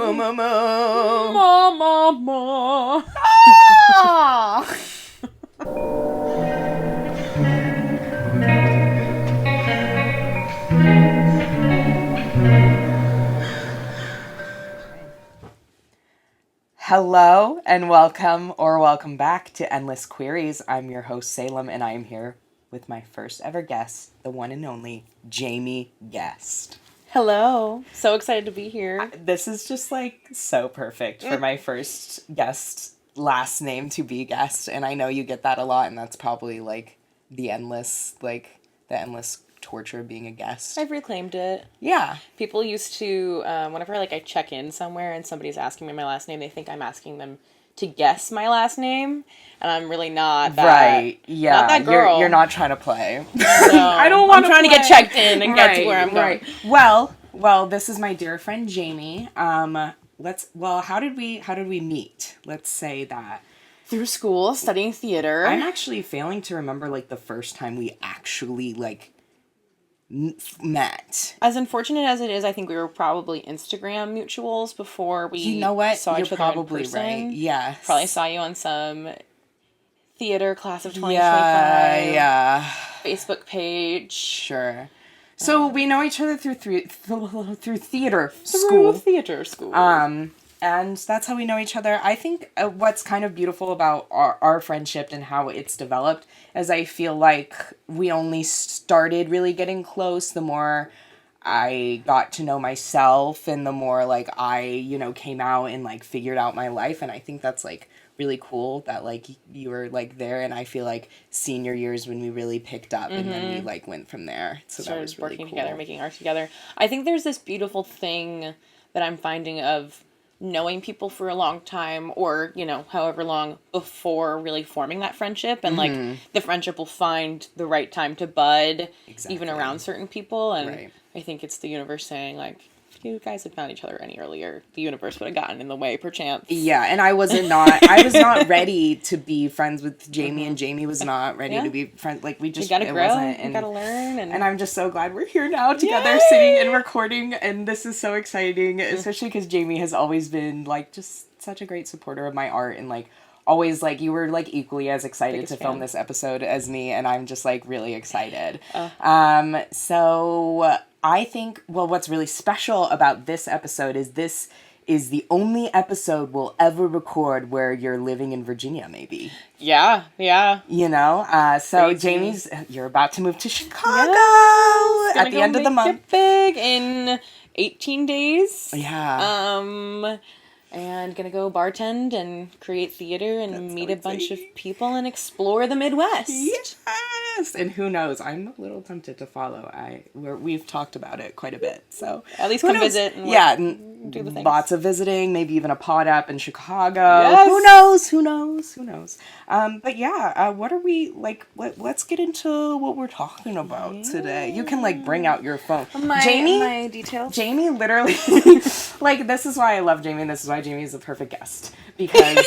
Moo moo moo. Ma ma ma. Ah! Hello and welcome back to Endless Queeries. I'm your host Salem and I am here with my first ever guest, the one and only Jamie Guest. Hello. So excited to be here. This is just like so perfect for my first guest last name to be guest, and I know you get that a lot, and that's probably like the endless torture of being a guest. I've reclaimed it. Yeah. People used to, whenever I check in somewhere and somebody's asking me my last name, they think I'm asking them to guess my last name, and I'm really not that. Right. Yeah. Not that girl. You're not trying to play. No. I don't want I'm trying to get checked in and get to where I'm going. Well, this is my dear friend Jamie. How did we meet? Let's say that. Through school, studying theater. I'm actually failing to remember like the first time we actually like met. As unfortunate as it is, I think we were probably Instagram mutuals before we saw each other in person. Right. Yes. Probably saw you on some theater class of 2025. Yeah. Facebook page. Sure. So we know each other through theater Through school. theater school. And that's how we know each other. I think what's kind of beautiful about our friendship and how it's developed is I feel like we only started really getting close the more I got to know myself and the more like I, came out and like figured out my life. And I think that's like really cool that like you were like there, and I feel like senior years when we really picked up and then we like went from there. So that was really working cool. together, making art together. I think there's this beautiful thing that I'm finding of knowing people for a long time, or however long before really forming that friendship, and like the friendship will find the right time to bud. Exactly. Even around certain people, and right. I think it's the universe saying like, if you guys had found each other any earlier, the universe would have gotten in the way perchance. Yeah, and I was not ready to be friends with Jamie, and Jamie was not ready to be friends. Like we just, you gotta grow, you gotta learn, and I'm just so glad we're here now together, sitting and recording, and this is so exciting, especially because Jamie has always been like just such a great supporter of my art, and like always like you were like equally as excited to film this episode as me, and I'm just like really excited. So I think, what's really special about this episode is this is the only episode we'll ever record where you're living in Virginia, maybe. Yeah. So Crazy. You're about to move to Chicago at the end of the month. It big in 18 days. Yeah. And gonna go bartend and create theater and meet a bunch of people and explore the Midwest. Yes, and who knows? I'm a little tempted to follow. We've talked about it quite a bit, so at least come visit. And do the things. Lots of visiting, maybe even a pod up in Chicago. Yes. Who knows? But yeah, what are we like? Let's get into what we're talking about today. You can like bring out your phone. My details. Jamie literally, like, this is why I love Jamie, and this is why Jamie is a perfect guest, because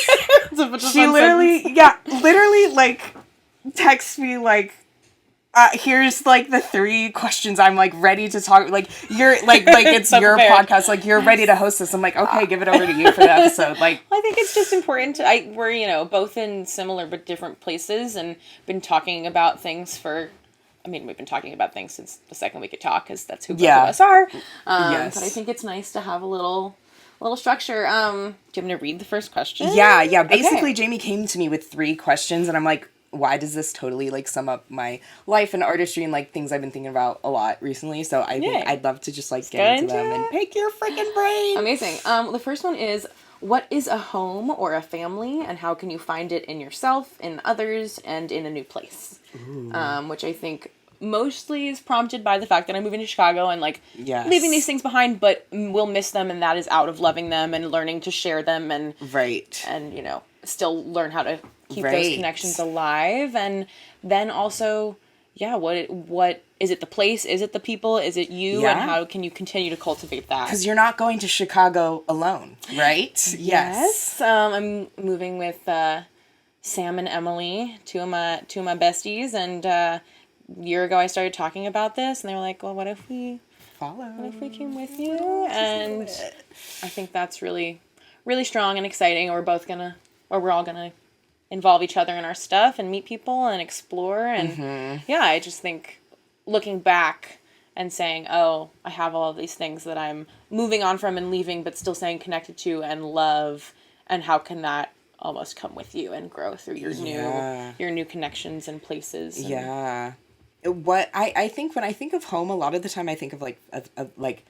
she literally, like, texts me, like, here's, like, the 3 questions I'm, like, ready to talk, like, you're, like it's so your prepared. Podcast, like, you're ready to host this. I'm like, okay, give it over to you for the episode, like. I think it's just important we're, both in similar but different places, and been talking about things we've been talking about things since the second we could talk, because that's who both of us are. Yes. But I think it's nice to have a little structure. Do you want me to read the first question? Yeah. Basically, Jamie came to me with 3 questions, and I'm like, why does this totally, like, sum up my life and artistry and, like, things I've been thinking about a lot recently? So I think I'd love to just, like, get into them and pick your freaking brain. Amazing. The first one is, what is a home or a family, and how can you find it in yourself, in others, and in a new place? Which I think mostly is prompted by the fact that I'm moving to Chicago and like leaving these things behind, but we'll miss them, and that is out of loving them and learning to share them and still learn how to keep those connections alive. And then also, what is it? The place? Is it the people? Is it you? And how can you continue to cultivate that? Because you're not going to Chicago alone, right? Yes. I'm moving with Sam and Emily, two of my besties, and a year ago I started talking about this, and they were like, well, what if we follow. And if we came with you. And I think that's really, really strong and exciting. We're all gonna involve each other in our stuff and meet people and explore. And yeah, I just think looking back and saying, oh, I have all of these things that I'm moving on from and leaving, but still staying connected to and love. And how can that almost come with you and grow through your new connections and places. And yeah. What I think when I think of home, a lot of the time I think of like like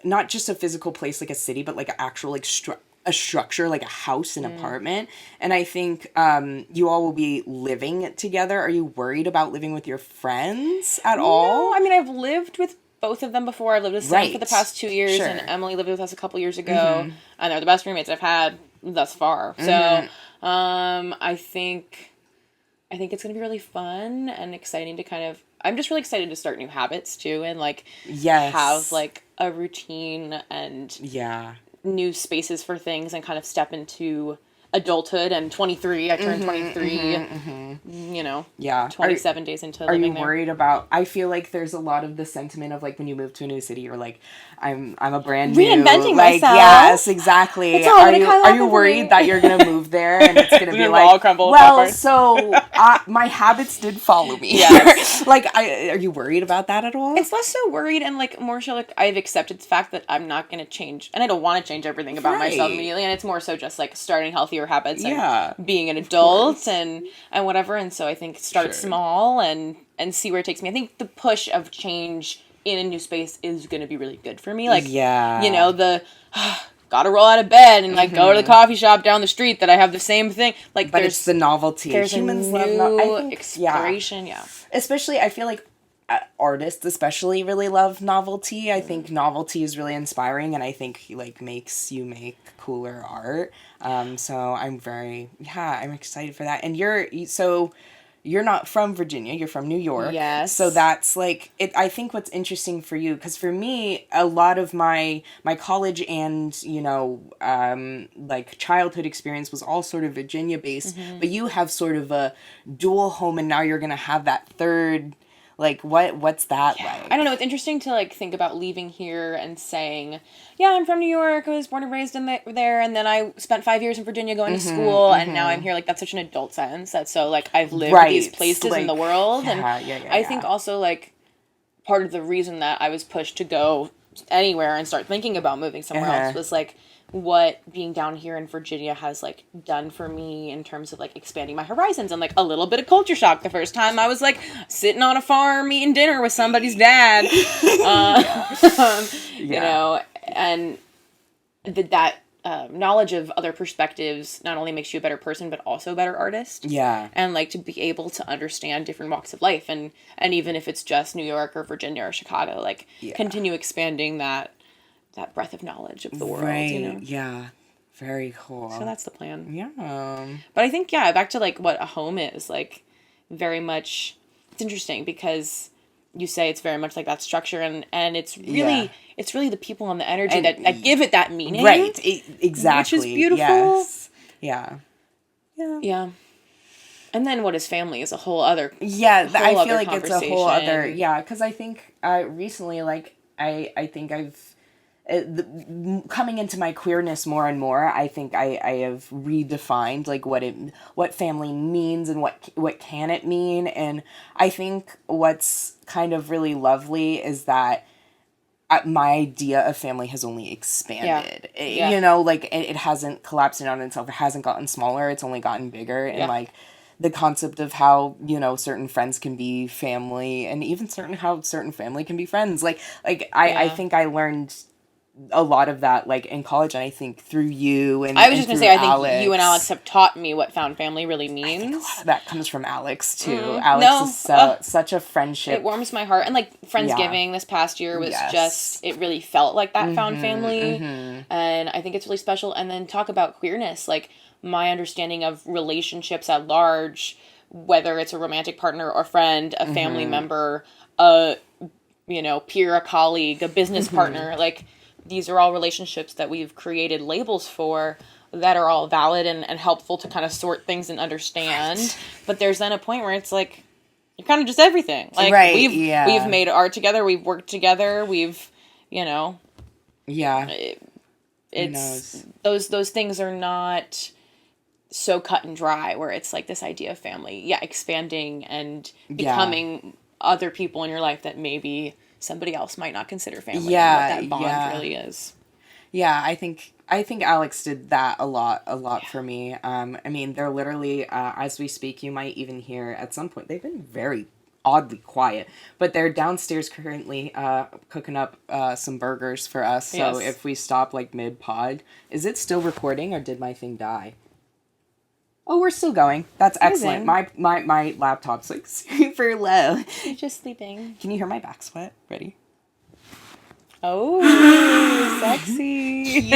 not just a physical place like a city, but like an actual like a structure, like a house, an apartment. And I think you all will be living together. Are you worried about living with your friends at all? No, I mean, I've lived with both of them before. I've lived with Sam for the past 2 years, and Emily lived with us a couple years ago, and they're the best roommates I've had thus far. So, I think it's going to be really fun and exciting to kind of, I'm just really excited to start new habits too, and like have like a routine and new spaces for things and kind of step into adulthood. And 23, I turned 23, you know, 27 days into living there. Are you worried about, I feel like there's a lot of the sentiment of like when you move to a new city, you're like, I'm a brand new, reinventing like, myself. yes, exactly. Are you worried that you're going to move there and it's going to be like, well, so my habits did follow me. Yes. Like, are you worried about that at all? It's less so worried and like more so like I've accepted the fact that I'm not going to change, and I don't want to change everything about myself immediately. And it's more so just like starting healthier habits and being an adult and whatever. And so I think start small and see where it takes me. I think the push of change in a new space is going to be really good for me. Like, you know, the gotta roll out of bed and like go to the coffee shop down the street that I have the same thing. Like, but it's the novelty. There's humans love exploration. Especially, I feel like artists especially really love novelty. I think novelty is really inspiring, and I think like makes you make cooler art. So I'm excited for that. And you're not from Virginia, you're from New York. Yes. So that's like it. I think what's interesting for you, because for me, a lot of my college and, you know, like childhood experience was all sort of Virginia based, but you have sort of a dual home, and now you're going to have that third. Like, what's that like? I don't know. It's interesting to, like, think about leaving here and saying, yeah, I'm from New York. I was born and raised there. And then I spent 5 years in Virginia going to school. And now I'm here. Like, that's such an adult sentence. That's so, like, I've lived these places in the world. And I think also, like, part of the reason that I was pushed to go anywhere and start thinking about moving somewhere else was, like, what being down here in Virginia has like done for me in terms of like expanding my horizons and like a little bit of culture shock. The first time I was like sitting on a farm eating dinner with somebody's dad, you know, and that knowledge of other perspectives not only makes you a better person but also a better artist. Yeah. And like to be able to understand different walks of life, and even if it's just New York or Virginia or Chicago, like continue expanding that breadth of knowledge of the world, you know? Yeah. Very cool. So that's the plan. Yeah. But I think, back to, like, what a home is, like, very much, it's interesting because you say it's very much like that structure, and it's really, it's really the people and the energy that give it that meaning. Right. Exactly. Which is beautiful. Yes. Yeah. Yeah. Yeah. And then what is family is a whole other I feel like it's a whole other, because I think recently, like, I think I've, coming into my queerness more and more, I think I have redefined like what family means and what can it mean. And I think what's kind of really lovely is that my idea of family has only expanded. You know, like it hasn't collapsed in on itself. It hasn't gotten smaller. It's only gotten bigger. And like the concept of how, you know, certain friends can be family, and even how certain family can be friends. Like I think I learned a lot of that like in college, and I think through you and I was just gonna say, I think you and Alex have taught me what found family really means. I think a lot of that comes from Alex too. Alex is such a friendship. It warms my heart. And like Friendsgiving this past year was just, it really felt like that found family. And I think it's really special. And then talk about queerness, like my understanding of relationships at large, whether it's a romantic partner or friend, a family member, a, you know, peer, a colleague, a business partner, like these are all relationships that we've created labels for that are all valid and helpful to kind of sort things and understand. Right. But there's then a point where it's like, you're kind of just everything. Like we've made art together. We've worked together. We've you know, Yeah. Who it's knows? those things are not so cut and dry where it's like this idea of family, yeah, expanding and Yeah. becoming other people in your life that maybe somebody else might not consider family, and what Yeah, that bond yeah. really is. Yeah, I think Alex did that a lot for me. I mean, they're literally as we speak, you might even hear at some point they've been very oddly quiet, but they're downstairs currently cooking up some burgers for us. So Yes. if we stop like mid pod, is it still recording or did my thing die? Oh, we're still going. That's excellent. Amazing. My laptop's like super low. You're just sleeping. Can you hear my back sweat? Ready? Oh, sexy.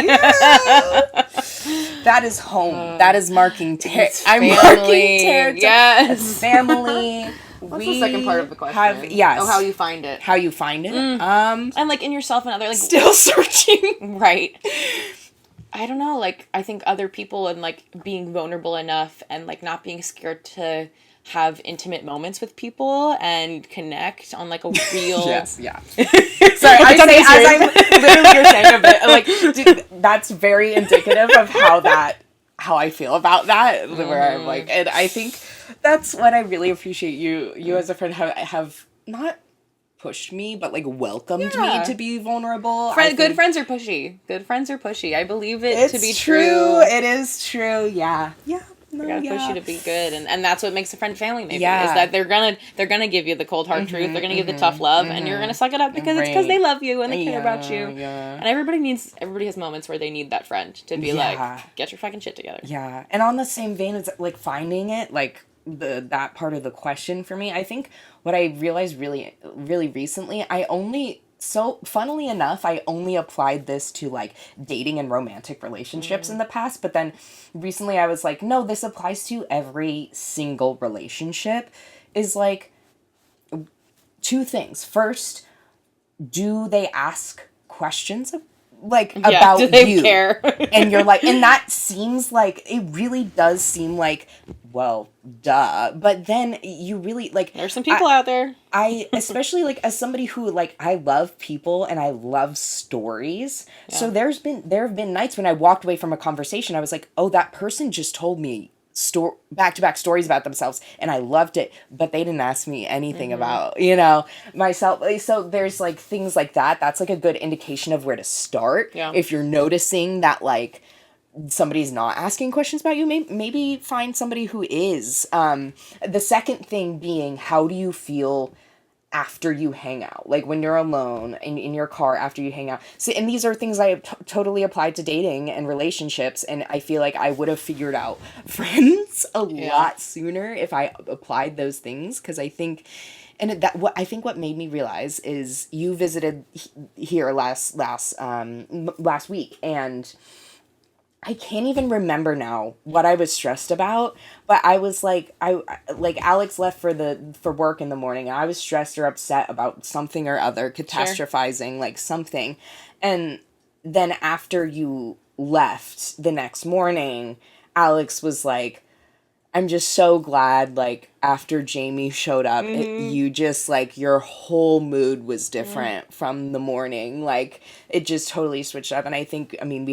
That is home. That is marking It's I'm family. marking territory. Yes. Family. What's the second part of the question? Yes. Oh, how you find it. How you find it? And like in yourself and other like Still searching. right. I don't know, like I think other people and like being vulnerable enough and like not being scared to have intimate moments with people and connect on like a real Yes. Yeah. Sorry, I say as I'm literally you're saying a bit like dude, that's very indicative of how I feel about that. Where I'm like, and I think that's what I really appreciate you as a friend have not pushed me, but like welcomed Yeah. me to be vulnerable. Good friends are pushy. Good friends are pushy. I believe it It's to be true. true. It is true. Yeah. Yeah. No, They gotta yeah. push you to be good, and that's what makes a friend family. Maybe Yeah. is that they're gonna give you the cold hard truth. They're gonna give the tough love, and you're gonna suck it up because it's because they love you and they care about you. Yeah. And everybody has moments where they need that friend to be like, get your fucking shit together. Yeah. And on the same vein as like finding it, like that part of the question for me, I think what I realized really, really recently, funnily enough, I only applied this to like dating and romantic relationships in the past, but then recently I was like, no, this applies to every single relationship. Is like two things. First, do they ask questions like about do they you? care? And you're like, and that seems like it really does seem like, well, duh. But then you really like There's some people out there. I especially like as somebody who like I love people and I love stories. Yeah. So there have been nights when I walked away from a conversation, I was like, oh, that person just told me back-to-back stories about themselves and I loved it, but they didn't ask me anything about, myself. So there's like things like that. That's like a good indication of where to start. Yeah. If you're noticing that like somebody's not asking questions about you, maybe find somebody who is. The second thing being, how do you feel after you hang out, like when you're alone in your car after you hang out? So, and these are things I have totally applied to dating and relationships, and I feel like I would have figured out friends a lot sooner if I applied those things, because I think, and I think what made me realize is you visited here last week, and I can't even remember now what I was stressed about, but I was like, like Alex left for work in the morning, and I was stressed or upset about something or other, catastrophizing, like something. And then after you left the next morning, Alex was like, I'm just so glad, like, after Jamie showed up, you just, like, your whole mood was different from the morning. Like, it just totally switched up. And I think, I mean,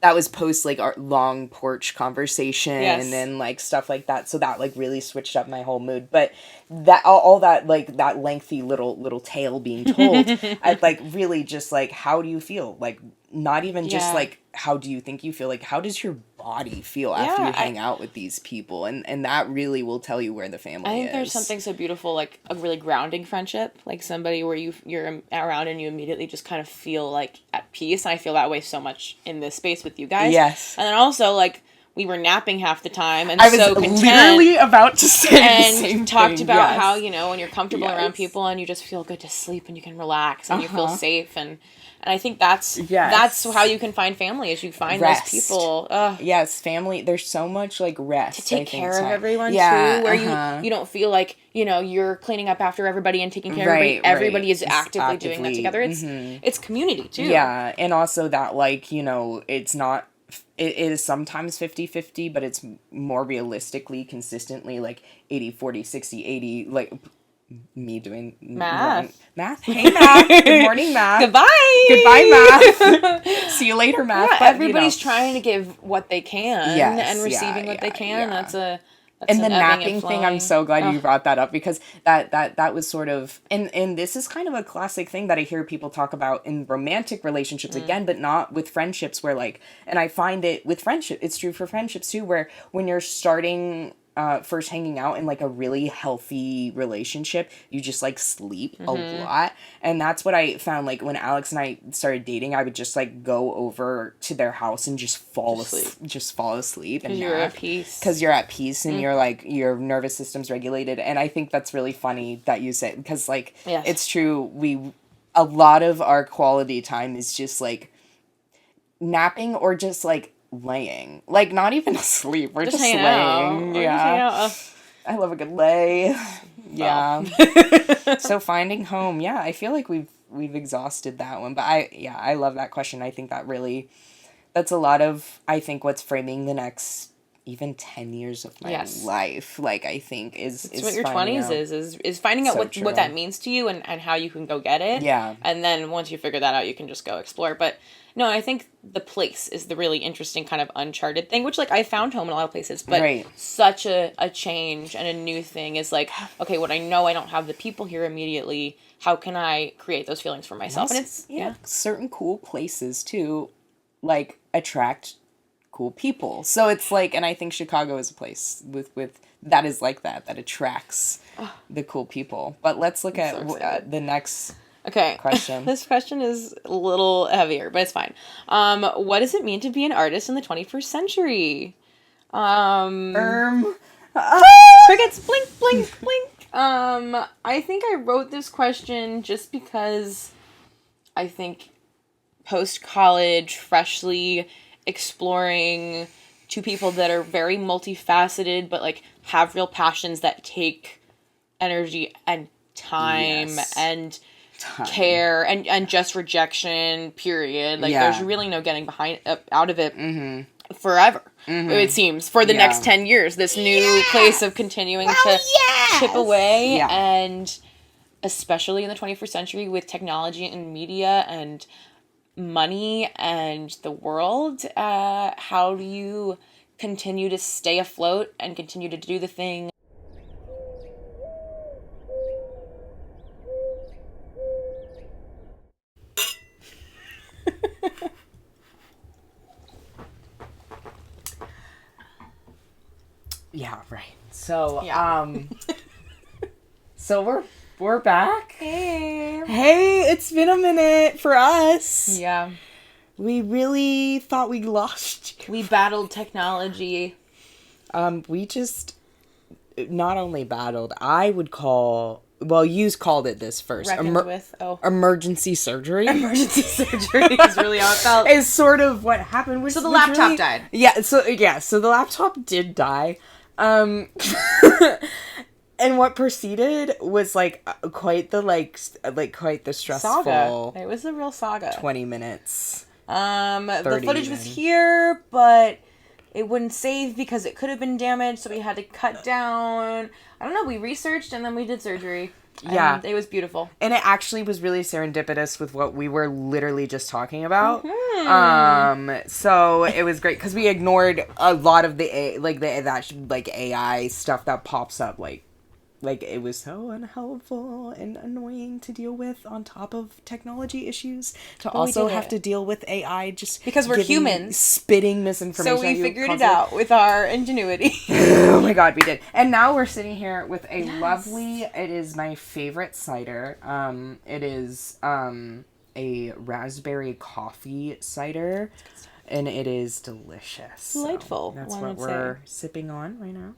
that was post, like, our long porch conversation and, like, stuff like that. So that, like, really switched up my whole mood. But that, all that, like, that lengthy little tale being told, I, like, really just, like, how do you feel? Like, not even just, like, how do you think you feel? Like, how does your body feel after you hang out with these people? And that really will tell you where the family is. I think there's something so beautiful, like a really grounding friendship, like somebody where you're around and you immediately just kind of feel like at peace. And I feel that way so much in this space with you guys. Yes. And then also like we were napping half the time and I was so content. literally about to say and the same talked thing. about Yes. how, when you're comfortable around people and you just feel good to sleep and you can relax and you feel safe and I think that's how you can find family, is you find rest. those people. Yes, family. There's so much like rest to take care of time. everyone too, where you don't feel like you're cleaning up after everybody and taking care of everybody. Everybody is actively doing that together. It's community too. Yeah, and also that like it's not. It is sometimes 50-50, but it's more realistically, consistently like 80-40, 60-80, like me doing math. Hey, math. Good morning, math. Goodbye, math. See you later, math. Yeah, But, everybody's trying to give what they can and receiving what they can. Yeah. That's and the an ebbing napping and thing, I'm flowing. so glad you brought that up, because that was sort of, and this is kind of a classic thing that I hear people talk about in romantic relationships again, but not with friendships, where like, and I find it with friendship, it's true for friendships too, where when you're starting first hanging out in like a really healthy relationship, you just like sleep a lot. And that's what I found, like when Alex and I started dating, I would just like go over to their house and just fall asleep and You're at peace. because you're at peace and you're like, your nervous system's regulated. And I think that's really funny that you say, because like, Yes. it's true, a lot of our quality time is just like napping or just like laying, like not even asleep, we're just hanging laying. out. Yeah, I love a good lay. Yeah. So finding home, yeah, I feel like we've exhausted that one, but I love that question. I think that's a lot of, I think, what's framing the next even 10 years of my life, like, I think is what your 20s is finding out what that means to you and how you can go get it. Yeah. And then once you figure that out, you can just go explore. But no, I think the place is the really interesting kind of uncharted thing, which like I found home in a lot of places, but such a change and a new thing is like, okay, what I know I don't have the people here immediately, how can I create those feelings for myself? And it's certain cool places too, like, attract cool people. So it's like, and I think Chicago is a place with that is like that attracts the cool people. But let's look at the next question. This question is a little heavier, but it's fine. What does it mean to be an artist in the 21st century? Crickets, blink, blink, blink. I think I wrote this question just because I think post-college, freshly exploring two people that are very multifaceted, but like have real passions that take energy and time and care and just rejection, period. Like there's really no getting out of it forever. It seems for the next 10 years, this new place of continuing to chip away, and especially in the 21st century with technology and media and money and the world, how do you continue to stay afloat and continue to do the thing? Yeah, right. So, so we're back. Hey, it's been a minute for us. Yeah. We really thought we lost you. We battled technology. We just not only battled, I would call, well, you called it this first. Emergency surgery. Emergency surgery is really how it felt. Is sort of what happened. So the laptop died. Yeah, so the laptop did die. And what preceded was like quite the stressful saga. It was a real saga. 20 minutes. The footage was here, but it wouldn't save because it could have been damaged, so we had to cut down. I don't know, we researched and then we did surgery. Yeah. It was beautiful. And it actually was really serendipitous with what we were literally just talking about. So it was great because we ignored a lot of the AI stuff that pops up, like it was so unhelpful and annoying to deal with on top of technology issues to also have to deal with AI just because we're humans spitting misinformation. So we figured it out with our ingenuity. Oh my god, we did. And now we're sitting here with a lovely, it is my favorite cider. It is a raspberry coffee cider and it is delicious. Delightful. So that's what we're sipping on right now.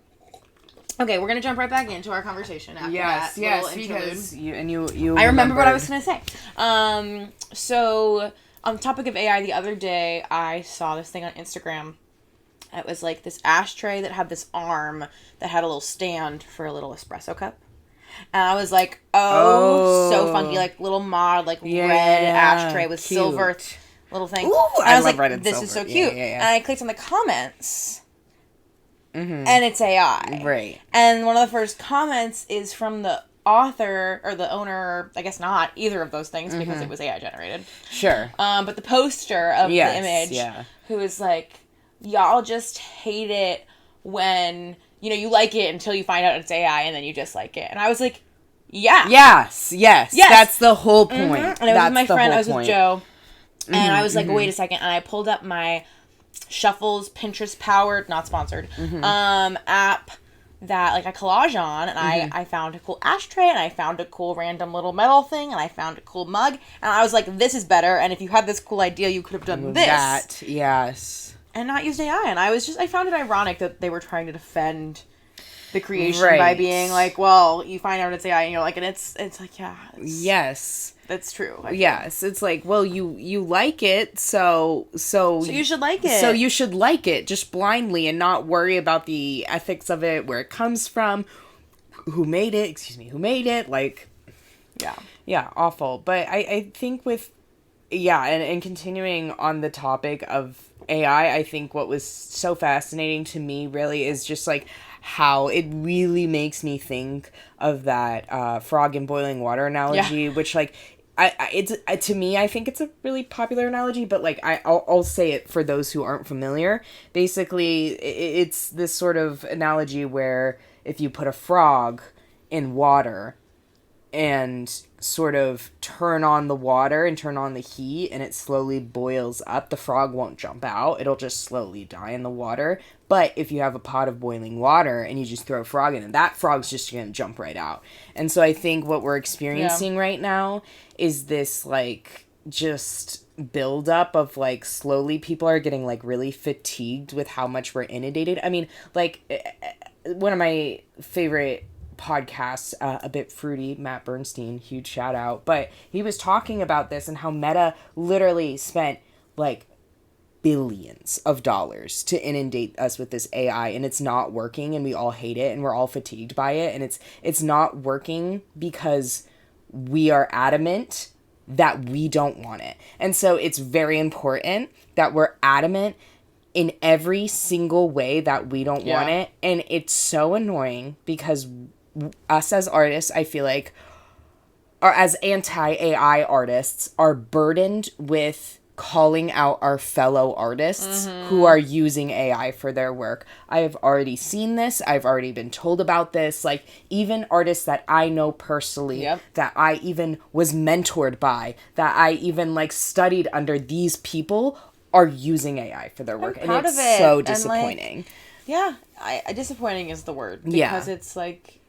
Okay, we're gonna jump right back into our conversation after that little interlude. Because you. I remember what I was gonna say. So on the topic of AI, the other day I saw this thing on Instagram. It was like this ashtray that had this arm that had a little stand for a little espresso cup. And I was like, so funky, like little mod, like red ashtray with silver little thing. Ooh, and I was love like, red and this silver. is so cute. Yeah. And I clicked on the comments. And it's AI. Right. And one of the first comments is from the author or the owner, I guess not either of those things because it was AI generated. Sure. But the poster of the image, yeah. who is like, y'all just hate it when, you like it until you find out it's AI and then you just like it. And I was like, yeah. Yes. That's the whole point. And I was with my friend, I was with Joe, and I was like, wait a second, and I pulled up my Shuffles Pinterest powered, not sponsored, app that like I collage on, and I found a cool ashtray, and I found a cool random little metal thing, and I found a cool mug, and I was like, this is better, and if you had this cool idea, you could have done this. That, yes. And not used AI, and I found it ironic that they were trying to defend the creation by being like, well, you find out it's AI, and you're like, and it's like, yeah. Yes. That's true. Yes, it's like, well, you like it, so you should like it. So you should like it just blindly and not worry about the ethics of it, where it comes from, who made it, like, yeah, awful. But I think with, and continuing on the topic of AI, I think what was so fascinating to me really is just like how it really makes me think of that frog in boiling water analogy, which like it's to me, I think it's a really popular analogy, but like I'll say it for those who aren't familiar. Basically, it's this sort of analogy where if you put a frog in water and sort of turn on the water and turn on the heat and it slowly boils up, the frog won't jump out. It'll just slowly die in the water. But if you have a pot of boiling water and you just throw a frog in it, that frog's just going to jump right out. And so I think what we're experiencing right now is this like just buildup of like slowly people are getting like really fatigued with how much we're inundated. I mean, like one of my favorite podcasts, A Bit Fruity, Matt Bernstein, huge shout out, but he was talking about this and how Meta literally spent like billions of dollars to inundate us with this AI, and it's not working, and we all hate it, and we're all fatigued by it, and it's not working because we are adamant that we don't want it. And so it's very important that we're adamant in every single way that we don't want it. And it's so annoying because us as artists, I feel like, or as anti-AI artists, are burdened with calling out our fellow artists who are using AI for their work. I have already seen this. I've already been told about this. Like, even artists that I know personally, that I even was mentored by, that I even, like, studied under, these people are using AI for their work. And it's so disappointing. And, like, disappointing is the word. Because it's like,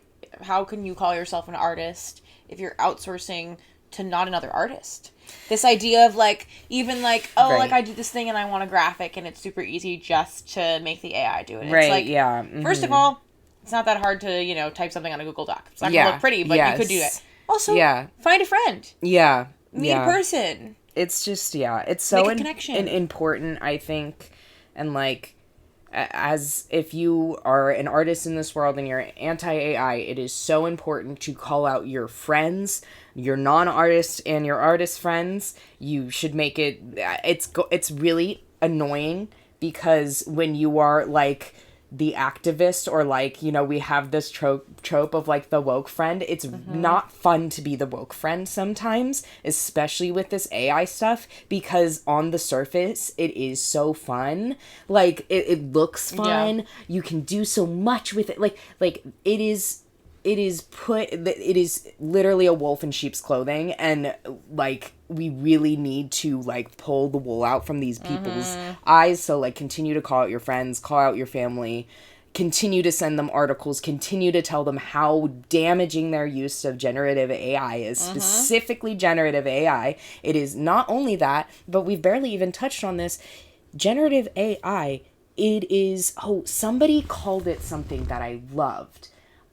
how can you call yourself an artist if you're outsourcing to not another artist? This idea of like, even like, like I do this thing and I want a graphic and it's super easy just to make the AI do it. It's like, first of all, it's not that hard to, type something on a Google Doc. It's not going to look pretty, but you could do it. Also, find a friend. Meet a person. It's just, it's so make a connection. Important, I think. And like, as if you are an artist in this world and you're anti-AI, it is so important to call out your friends, your non-artist and your artist friends. You should make it, it's really annoying because when you are like the activist, or like, we have this trope of like the woke friend. It's not fun to be the woke friend sometimes, especially with this AI stuff, because on the surface it is so fun. Like it looks fun. You can do so much with it. Like it is literally a wolf in sheep's clothing, and like we really need to like pull the wool out from these people's eyes. So like, continue to call out your friends, call out your family, continue to send them articles, continue to tell them how damaging their use of generative AI is, specifically generative AI. It is not only that, but we've barely even touched on this. Generative AI, it is, somebody called it something that I loved.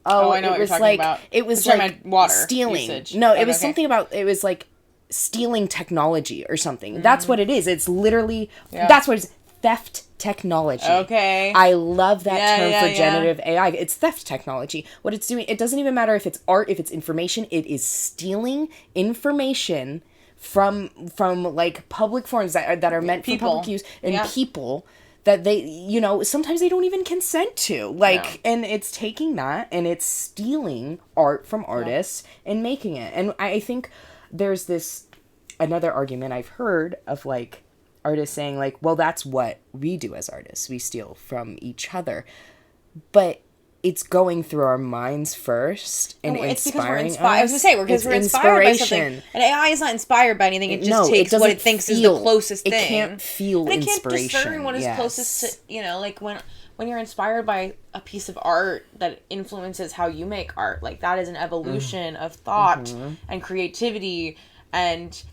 I know what you're talking about. It was you're like water stealing. Usage. No, it was something about, it was like stealing technology or something. That's what it is. It's literally, that's what it is. Theft technology. Okay. I love that term for generative AI. It's theft technology. What it's doing, it doesn't even matter if it's art, if it's information, it is stealing information from like public forums that are meant for public use, and people that they, you know, sometimes they don't even consent to. Like, Yeah. and it's taking that and it's stealing art from artists and making it. And I think there's this another argument I've heard of like artists saying like, well, that's what we do as artists. We steal from each other. But it's going through our minds first and it's because we're inspiring inspired. I was us. gonna say because we're inspired by something. And AI is not inspired by anything. It just takes what it thinks is the closest thing. It can't feel and it inspiration. Can't discern what is closest to, you know, like when you're inspired by a piece of art that influences how you make art, like that is an evolution of thought and creativity and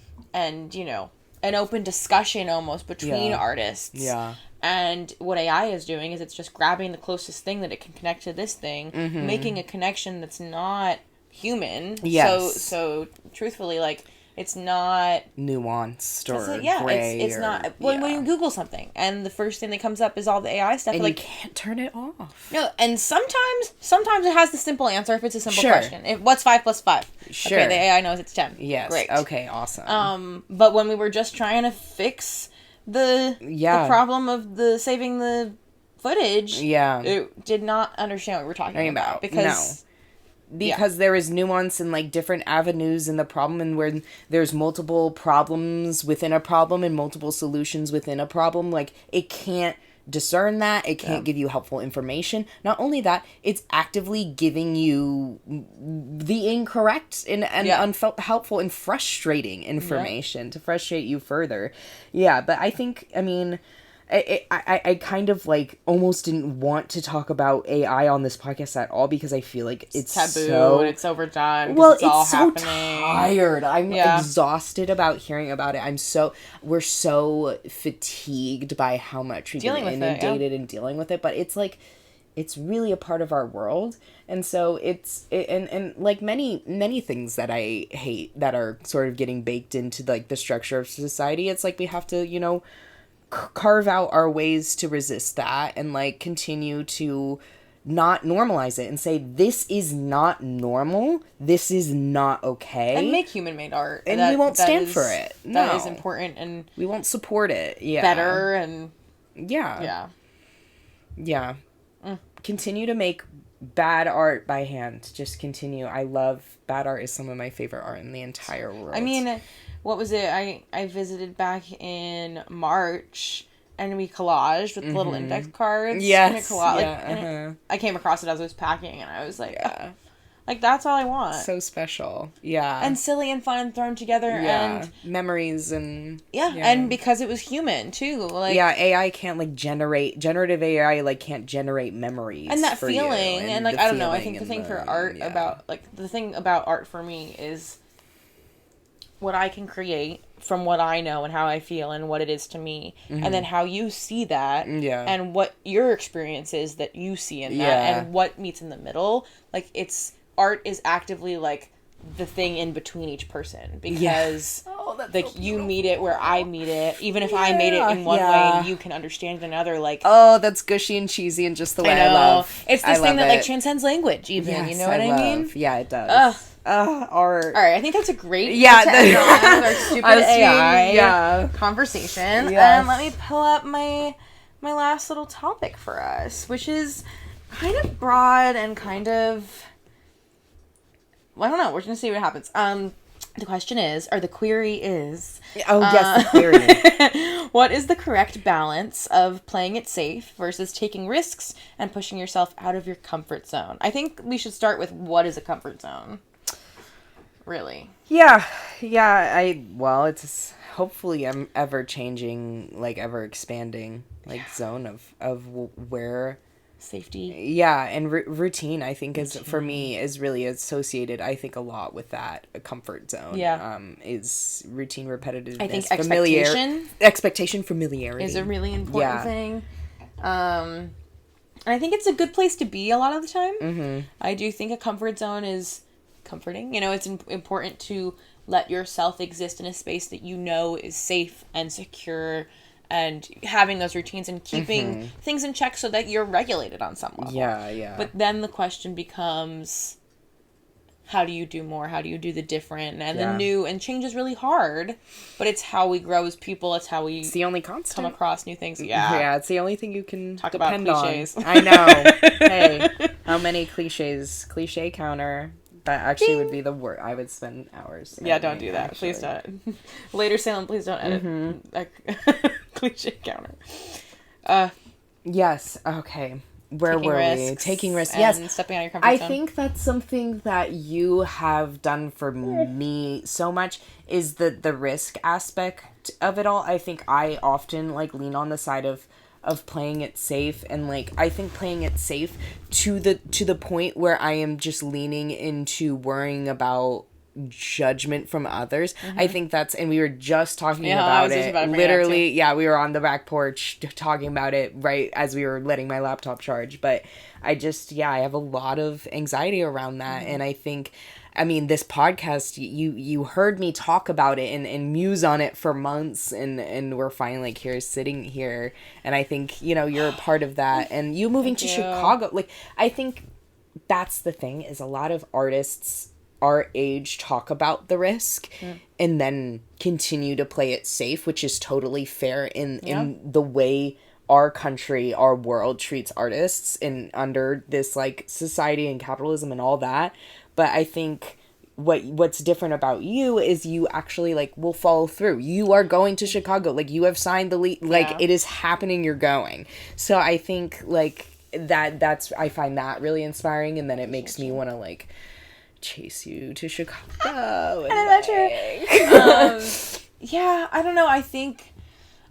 you know, an open discussion almost between artists. Yeah. And what AI is doing is it's just grabbing the closest thing that it can connect to this thing, making a connection that's not human. Yes. So truthfully, like, it's not nuanced or gray. It's or, not when you Google something and the first thing that comes up is all the AI stuff. And like, you can't turn it off. No, and sometimes it has the simple answer if it's a simple question. What's 5 plus 5? Sure. Okay, the AI knows it's 10. Yes. Great. Okay. Awesome. But when we were just trying to fix the problem of the saving the footage, it did not understand what we were talking about because there is nuance and like different avenues in the problem, and where there's multiple problems within a problem and multiple solutions within a problem, like it can't discern that. It can't give you helpful information. Not only that, it's actively giving you the incorrect and unhelpful and frustrating information to frustrate you further. Yeah, but I think, I mean, I kind of like almost didn't want to talk about AI on this podcast at all because I feel like it's taboo so, and it's overdone. Well, it's all so happening. Tired. I'm exhausted about hearing about it. We're so fatigued by how much we've been inundated and dealing with it. But it's like, it's really a part of our world. And so and like many things that I hate that are sort of getting baked into like the structure of society, it's like we have to, you know, carve out our ways to resist that and like continue to not normalize it and say this is not normal, this is not okay, and make human-made art, and we won't stand for it. That is important, and we won't support it. Better and continue to make bad art by hand. Just continue. I love bad art. Is some of my favorite art in the entire world. I mean, what was it? I visited back in March, and we collaged with little index cards. Yes. I came across it as I was packing, and I was like, like that's all I want. So special. Yeah. And silly and fun and thrown together. Yeah. And memories and... and because it was human, too. Like, AI can't, like, generative AI, like, can't generate memories and that for feeling. You, and like, I don't know, I think the thing for art about, like, the thing about art for me is what I can create from what I know and how I feel and what it is to me, and then how you see that, and what your experience is that you see in that, and what meets in the middle. Like, art is actively like the thing in between each person, because like so you meet it where I meet it, even if I made it in one way and you can understand another. Like, that's gushy and cheesy and just the way I love. It's this thing that like transcends language, even. You know what I mean? Yeah, it does. Art. All right, I think that's a great with our stupid AI conversation. And let me pull up my last little topic for us, which is kind of broad and kind of, well, I don't know. We're gonna see what happens. The question is, or the query is... the query. What is the correct balance of playing it safe versus taking risks and pushing yourself out of your comfort zone? I think we should start with what is a comfort zone? Really? Yeah. It's hopefully ever-changing, like, ever-expanding, like, zone of where... Safety. Yeah, and routine, I think, is for me is really associated, I think, a lot with that comfort zone. Yeah. Is routine, repetitiveness. I think expectation, familiarity is a really important thing. And I think it's a good place to be a lot of the time. Mm-hmm. I do think a comfort zone is comforting. You know, it's important to let yourself exist in a space that you know is safe and secure, and having those routines and keeping things in check so that you're regulated on some level. Yeah. But then the question becomes, how do you do more? How do you do the different and Yeah. the new? And change is really hard, but it's how we grow as people. It's how we It's the only constant. come across new things. Yeah. Yeah, it's the only thing you can Talk about depend cliches. on. I know. Hey, how many cliches? Cliche counter. That actually would be the worst. I would spend hours. Yeah, don't do editing, that. actually. Please don't. Later, Salem, please don't edit a cliche counter. Yes. Okay. Where Taking were we? risks Taking risks. and Yes. stepping out of your comfort I zone. think that's something that you have done for me so much is the risk aspect of it all. I think I often like lean on the side of playing it safe, and like I think playing it safe to the point where I am just leaning into worrying about judgment from others. I think that's, and we were just talking Yeah, I about was just it about to bring it up, literally. Yeah, we were on the back porch talking about it right as we were letting my laptop charge. But I have a lot of anxiety around that. And I think, I mean, this podcast, you heard me talk about it and muse on it for months, and we're finally like here sitting here, and I think, you're a part of that. And you moving to you. Chicago, like, I think that's the thing, is a lot of artists our age talk about the risk and then continue to play it safe, which is totally fair in the way our country, our world treats artists in under this like society and capitalism and all that. But I think what's different about you is you actually like will follow through. You are going to Chicago, like you have signed the like it is happening, you're going. So I think like that's I find that really inspiring, and then it makes me want to like chase you to Chicago and adventure. Yeah, I don't know. I think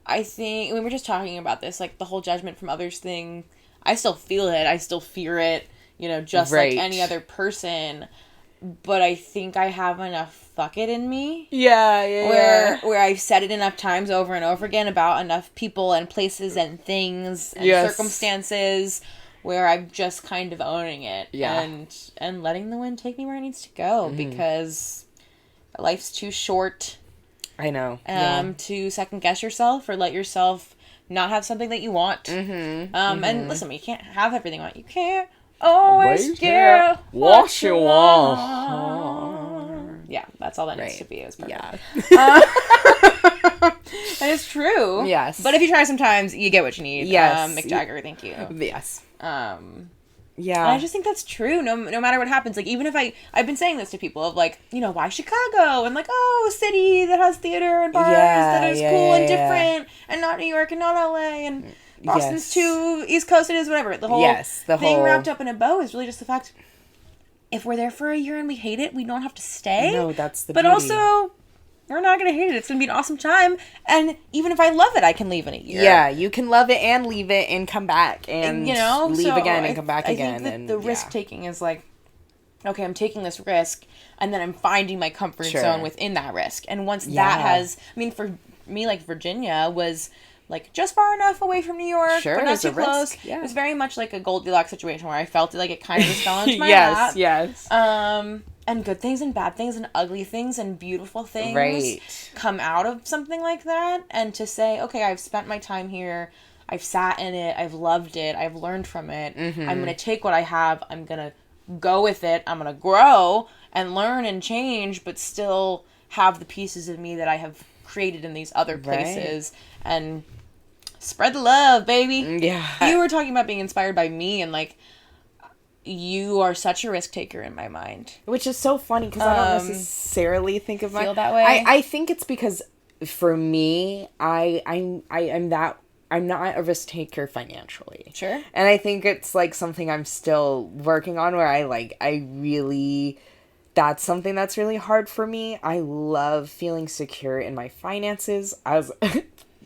we were just talking about this, like the whole judgment from others thing. I still feel it. I still fear it, just like any other person. But I think I have enough fuck it in me. Yeah. Where I've said it enough times over and over again about enough people and places and things and circumstances where I'm just kind of owning it. Yeah. And letting the wind take me where it needs to go, because life's too short. I know. To second guess yourself or let yourself not have something that you want. And listen, you can't have everything you want. You can't always get what you want. Yeah, that's all that needs to be. It was perfect. Yeah. And it's true. Yes. But if you try sometimes, you get what you need. Yes. Mick Jagger, thank you. Yes. Yeah. And I just think that's true. No matter what happens. Like, even if I've been saying this to people of like, why Chicago? And like, a city that has theater and bars that is cool and different, and not New York and not LA, and Boston's too East Coast. It is whatever. The whole thing wrapped up in a bow is really just the fact, if we're there for a year and we hate it, we don't have to stay. No, that's the But beauty. also, we're not going to hate it. It's going to be an awesome time. And even if I love it, I can leave in a year. Yeah, you can love it and leave it and come back and leave again and come back again. I think and the risk taking is like, okay, I'm taking this risk, and then I'm finding my comfort zone within that risk. And once that has, I mean, for me, like Virginia was like just far enough away from New York, but not too close. Yeah. It was very much like a Goldilocks situation where I felt like it kind of just fell into my lap. Yes. And good things and bad things and ugly things and beautiful things come out of something like that. And to say, okay, I've spent my time here, I've sat in it, I've loved it, I've learned from it. I'm going to take what I have, I'm going to go with it, I'm going to grow and learn and change, but still have the pieces of me that I have created in these other places. And spread the love, baby. Yeah. You were talking about being inspired by me, and like, you are such a risk taker in my mind. Which is so funny because I don't necessarily think of feel that way. I think it's because for me, I'm not a risk taker financially. Sure. And I think it's like something I'm still working on, where that's something that's really hard for me. I love feeling secure in my finances, as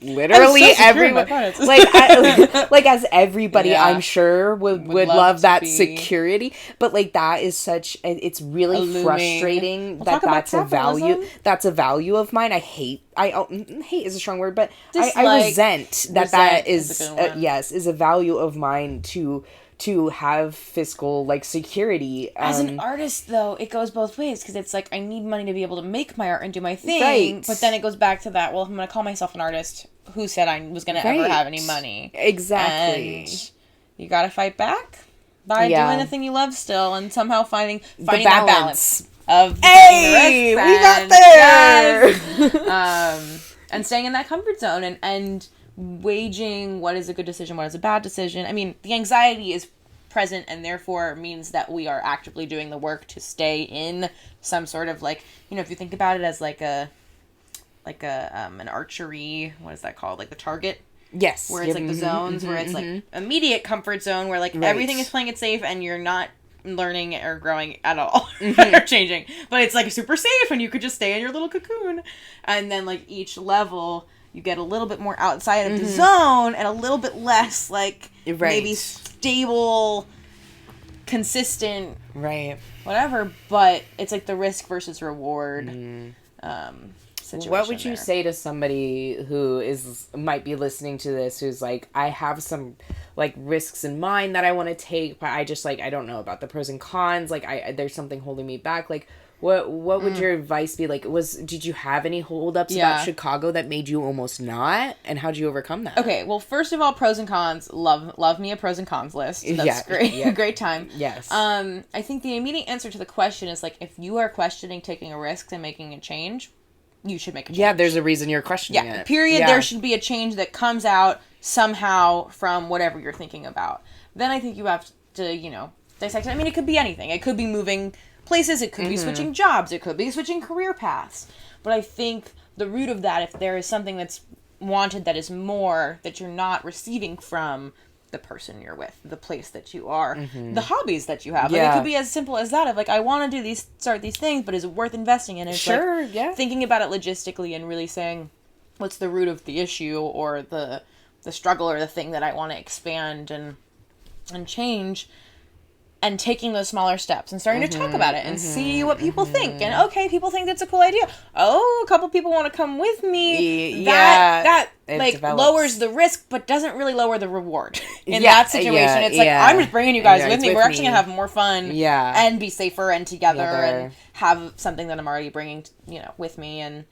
literally everyone, like as everybody I'm sure would love that security, but like that is such, it's really frustrating that that's a value of mine. hate is a strong word, but I resent that is a value of mine to have fiscal like security. As an artist, though, it goes both ways, because it's like I need money to be able to make my art and do my thing, but then it goes back to that, well, if I'm going to call myself an artist, who said I was going to ever have any money? Exactly. And you got to fight back, by Yeah. doing the thing you love still, and somehow finding The that balance of Hey, we got there. yes, and staying in that comfort zone and waging what is a good decision, what is a bad decision. I mean, the anxiety is present and therefore means that we are actively doing the work to stay in some sort of like, you know, if you think about it as like a an archery, what is that called? Like the target. Yes. Where it's like the zones where it's like immediate comfort zone where like everything is playing it safe and you're not learning or growing at all or changing. But it's like super safe and you could just stay in your little cocoon. And then like each level you get a little bit more outside of the zone and a little bit less like maybe stable, consistent, whatever. But it's like the risk versus reward situation. What would you say to somebody who might be listening to this who's like, I have some like risks in mind that I want to take, but I just like, I don't know about the pros and cons. Like there's something holding me back. Like what would your advice be? Like did you have any holdups about Chicago that made you almost not? And how'd you overcome that? Okay, well, first of all, pros and cons. Love me a pros and cons list. That's great. Yeah. Great time. Yes. I think the immediate answer to the question is like, if you are questioning taking a risk and making a change, you should make a change. Yeah, there's a reason you're questioning it. Period. Yeah. There should be a change that comes out somehow from whatever you're thinking about. Then I think you have to, you know, dissect it. I mean, it could be anything. It could be moving places. It could be switching jobs. It could be switching career paths. But I think the root of that, if there is something that's wanted that is more, that you're not receiving from the person you're with, the place that you are, the hobbies that you have. Like, it could be as simple as that of like, I want to start these things, but is it worth investing in? It's like thinking about it logistically and really saying, what's the root of the issue or the struggle or the thing that I want to expand and change, and taking those smaller steps and starting to talk about it and see what people think. And okay, people think that's a cool idea. Oh, a couple people want to come with me. That like lowers the risk, but doesn't really lower the reward in that situation. It's like, I'm just bringing you guys with me. We're actually gonna have more fun, and be safer and together and have something that I'm already bringing, you know, with me. And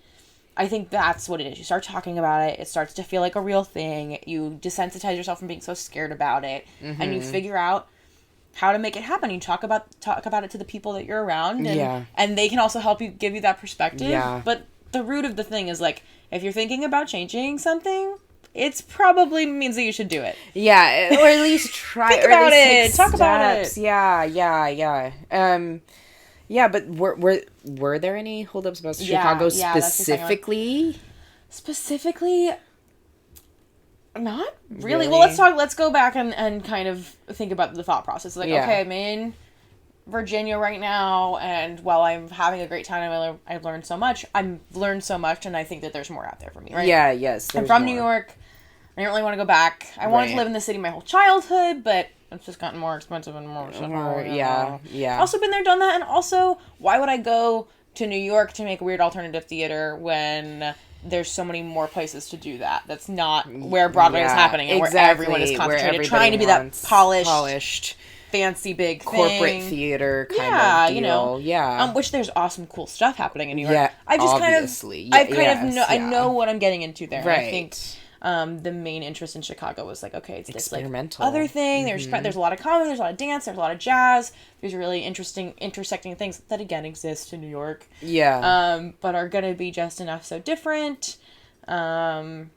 I think that's what it is. You start talking about it. It starts to feel like a real thing. You desensitize yourself from being so scared about it, and you figure out how to make it happen. You talk about it to the people that you're around, and they can also help you, give you that perspective. But the root of the thing is like, if you're thinking about changing something, it's probably means that you should do it. Yeah, or at least try. Think about it. Talk about it. Yeah, but were there any holdups about Chicago specifically? Specifically, not really. Well, let's go back and kind of think about the thought process. Like, okay, I'm in Virginia right now, and while I'm having a great time, I've learned so much. and I think that there's more out there for me, right? Yeah, yes. I'm from New York. I don't really want to go back. I wanted to live in the city my whole childhood, but it's just gotten more expensive and more. Also been there, done that, and also, why would I go to New York to make weird alternative theater when there's so many more places to do that? That's not where Broadway is happening, and where everyone is concentrated, trying to be that polished, fancy, big corporate thing. theater kind of deal. You know, which there's awesome, cool stuff happening in New York. Yeah, I just obviously. I know what I'm getting into there. Right. I think the main interest in Chicago was like, okay, it's this like other thing. There's a lot of comedy, there's a lot of dance, there's a lot of jazz. There's really interesting intersecting things that again exist in New York. Yeah. But are gonna be just enough so different. I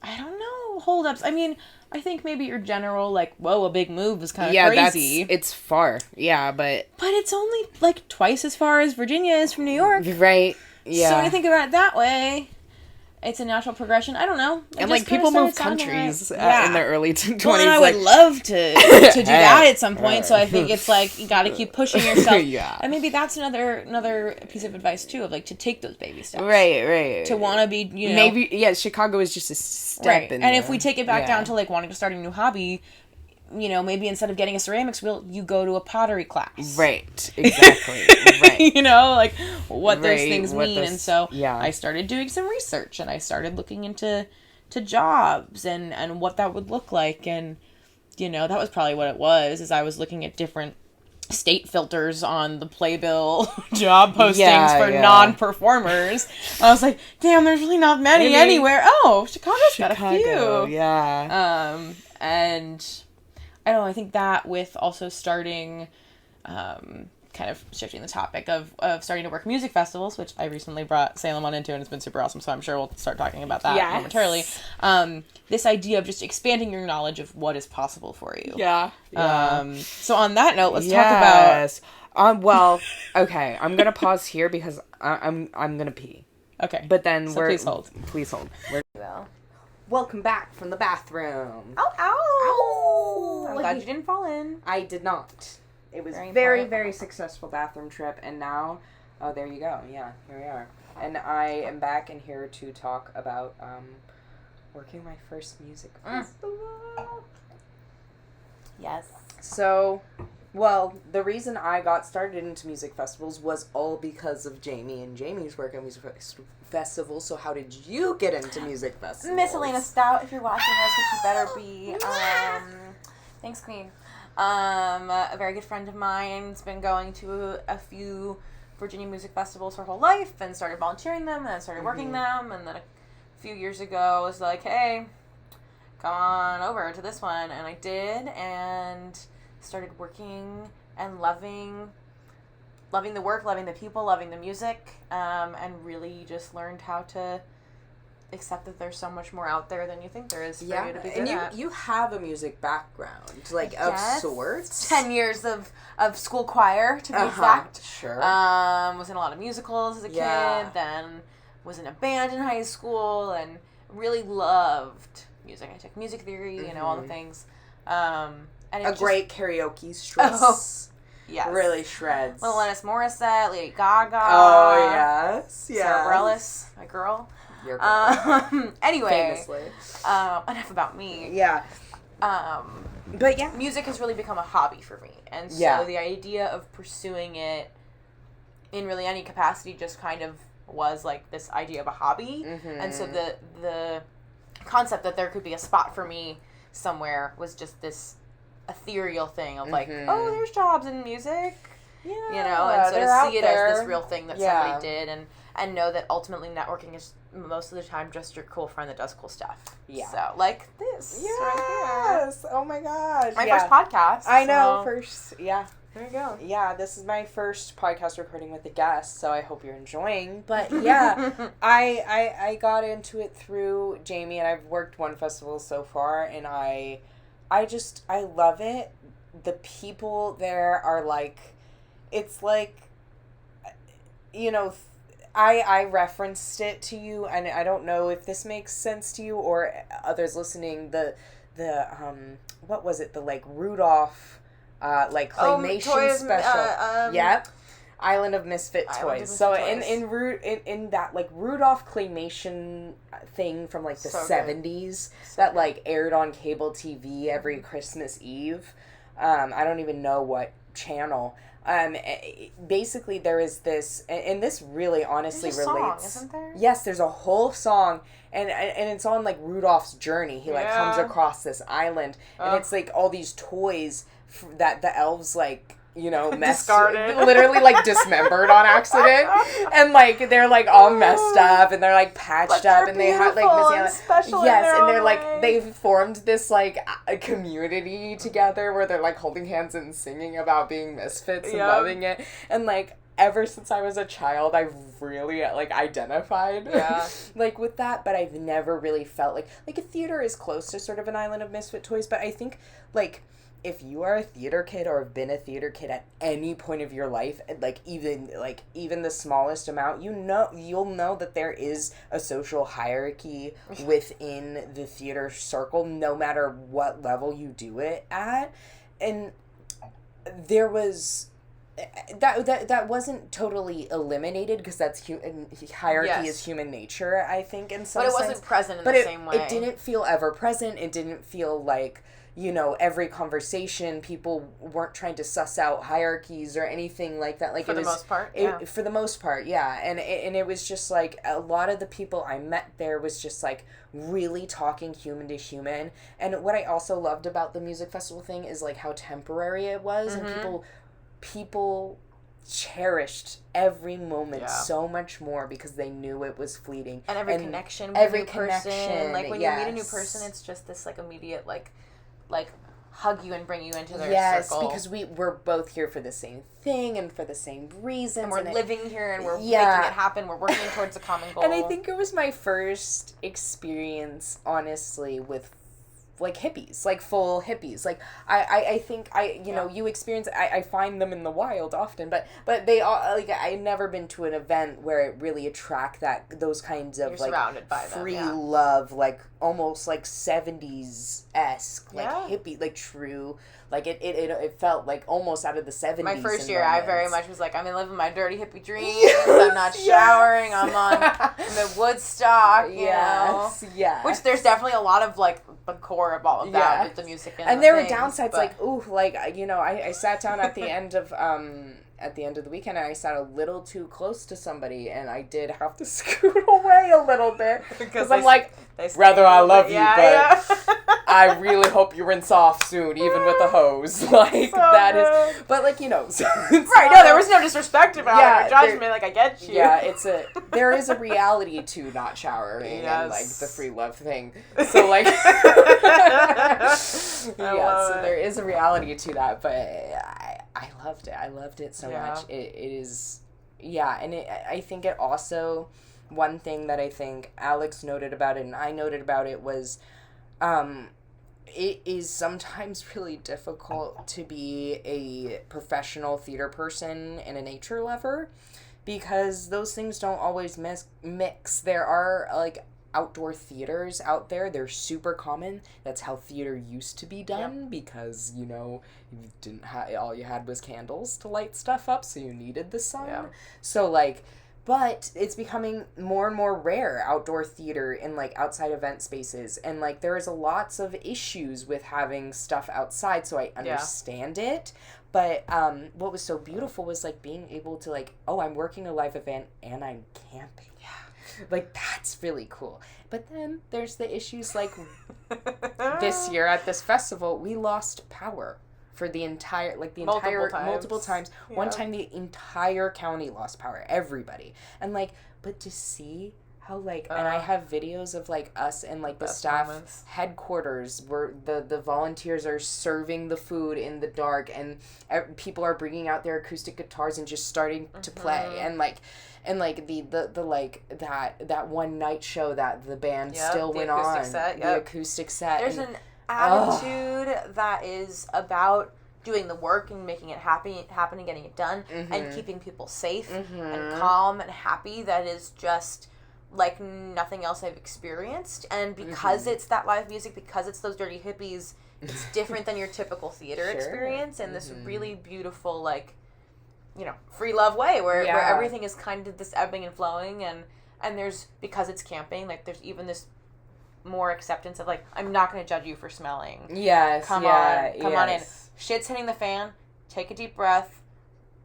don't know, holdups. I mean, I think maybe your general like, whoa, a big move is kind of crazy. It's far. Yeah, but it's only like twice as far as Virginia is from New York. Right. Yeah. So when you think about it that way, it's a natural progression. I don't know. And like people move countries in their early 20s. Well, and I would love to do that at some point. So I think it's like, you got to keep pushing yourself. And maybe that's another piece of advice too, of like to take those baby steps. Right. To want to be, you know. Maybe, Chicago is just a step in and if we take it back down to like wanting to start a new hobby, you know, maybe instead of getting a ceramics wheel, you go to a pottery class. Right. Exactly. Right. You know, like what those things mean. And so I started doing some research and I started looking into jobs and what that would look like. And, you know, that was probably what it was, is I was looking at different state filters on the Playbill job postings for non-performers. I was like, damn, there's really not many anywhere. Oh, Chicago's got a few. Yeah. And I don't know, I think that with also starting, kind of shifting the topic of starting to work music festivals, which I recently brought Salem on into, and it's been super awesome, so I'm sure we'll start talking about that momentarily. This idea of just expanding your knowledge of what is possible for you. Yeah. So on that note, let's talk about... well, okay, I'm gonna pause here because I'm gonna pee. Okay. But then please hold. Please hold. Welcome back from the bathroom. Ow! Ow! I'm glad you didn't fall in. I did not. It was very successful bathroom trip, and now, oh, there you go. Yeah, here we are. And I am back and here to talk about working my first music festival. Yes. So, well, the reason I got started into music festivals was all because of Jamie and Jamie's work at music festivals. So how did you get into music festivals? Miss Elena Stout, if you're watching this, which you better be. Thanks, Queen. A very good friend of mine's been going to a few Virginia music festivals her whole life and started volunteering them and then started working them, and then a few years ago was like, hey, come on over to this one, and I did, and started working and loving the work, loving the people, loving the music, and really just learned how to accept that there's so much more out there than you think there is for you to be good at. And you have a music background, like, of sorts. 10 years of school choir, to be exact. Sure. Was in a lot of musicals as a Yeah. kid, then was in a band in high school, and really loved music. I took music theory, all the things. And great karaoke stress. Oh, yes. Really shreds. Little Alanis Morissette, Lady Gaga. Oh, yes. Yeah. Sarah Bareilles, my girl. Your girl. Anyway. Famously. Enough about me. Yeah. But yeah. Music has really become a hobby for me. And so the idea of pursuing it in really any capacity just kind of was like this idea of a hobby. Mm-hmm. And so the concept that there could be a spot for me somewhere was just this ethereal thing of like, oh, there's jobs in music. Yeah. And so to see it as this real thing that somebody did and know that ultimately networking is most of the time just your cool friend that does cool stuff. Yeah. So, like this. Yes. Right here. Oh my gosh. My first podcast. I know. First. Yeah. There you go. Yeah, this is my first podcast recording with a guest, so I hope you're enjoying. But yeah, I got into it through Jamie, and I've worked one festival so far, and I love it. The people there are like, it's like, I referenced it to you, and I don't know if this makes sense to you or others listening. The what was it? The like Rudolph, like claymation special. Yep. Island of Misfit Toys. So in that like Rudolph claymation thing from like the 70s that like aired on cable TV every Christmas Eve. I don't even know what channel. Basically there is this, and this really honestly relates. Song, isn't there? Yes, there's a whole song, and it's on like Rudolph's journey. He like comes across this island, and it's like all these toys that the elves like discarded, literally like dismembered on accident, and like they're like all messed up and they're like patched up, and they have like missing special. Yes, and they're like they've formed this like a community together where they're like holding hands and singing about being misfits and loving it, and like ever since I was a child I've really like identified like with that, but I've never really felt like a theater is close to sort of an island of misfit toys, but I think like if you are a theater kid or have been a theater kid at any point of your life, like even the smallest amount, you'll know that there is a social hierarchy within the theater circle, no matter what level you do it at. And there was that wasn't totally eliminated because that's hierarchy is human nature, I think, in some sense. But it wasn't present in the same way. It didn't feel ever present. It didn't feel like every conversation, people weren't trying to suss out hierarchies or anything like that. Like for the most part, yeah. For the most part, yeah. And it was just like a lot of the people I met there was just like really talking human to human. And what I also loved about the music festival thing is like how temporary it was, and people cherished every moment so much more because they knew it was fleeting. And every connection with a new person. Like when you meet a new person, it's just this like immediate like hug you and bring you into their circle. Yes, because we're both here for the same thing and for the same reasons. And we're living here and we're making it happen. We're working towards a common goal. And I think it was my first experience, honestly, with like hippies, like full hippies. Like I think you experience, I find them in the wild often, but they all, like, I've never been to an event where it really attract those kinds of, you're like, surrounded by them, free love, like almost like 70s-esque, like hippie, like true, like it felt like almost out of the 70s. My first year, I very much was like, I'm living my dirty hippie dreams. I'm not showering. I'm in Woodstock, you know. Yeah. Which there's definitely a lot of, like, the core of all of that with the music and there things, were downsides, like, ooh, like, I sat down at the end of the weekend and I sat a little too close to somebody and I did have to scoot away a little bit because I'm like, rather I love you, but I really hope you rinse off soon, even with the hose. Like, so that good. Is, but, like, right, no, there was no disrespect about it or judgment, like, I get you. Yeah, there is a reality to not showering and, like, the free love thing. So, like, so there is a reality to that, but I loved it. I loved it so much. It is, and I think it also, one thing that I think Alex noted about it and I noted about it was, it is sometimes really difficult to be a professional theater person and a nature lover because those things don't always mix. There are, like, outdoor theaters out there. They're super common. That's how theater used to be done because, you didn't all you had was candles to light stuff up, so you needed the sun. Yeah. So, like, but it's becoming more and more rare, outdoor theater in, like, outside event spaces. And, like, there's lots of issues with having stuff outside, so I understand it. But what was so beautiful was, like, being able to, like, oh, I'm working a live event and I'm camping. Yeah. Like, that's really cool. But then there's the issues, like, this year at this festival, we lost power. For the entire, like, multiple times. Yeah. One time the entire county lost power. Everybody. And, like, but to see how, like, and I have videos of, like, us and, like, the staff headquarters where the volunteers are serving the food in the dark and people are bringing out their acoustic guitars and just starting to play. And, like, the like, that one night show that the band still went on. The acoustic set. There's an attitude that is about doing the work and making it happen and getting it done and keeping people safe and calm and happy that is just like nothing else I've experienced. And because it's that live music, because it's those dirty hippies, it's different than your typical theater experience in this really beautiful, like, free love way where everything is kind of this ebbing and flowing and there's, because it's camping, like, there's even this more acceptance of, like, I'm not going to judge you for smelling. Yes. Come on in. Shit's hitting the fan. Take a deep breath.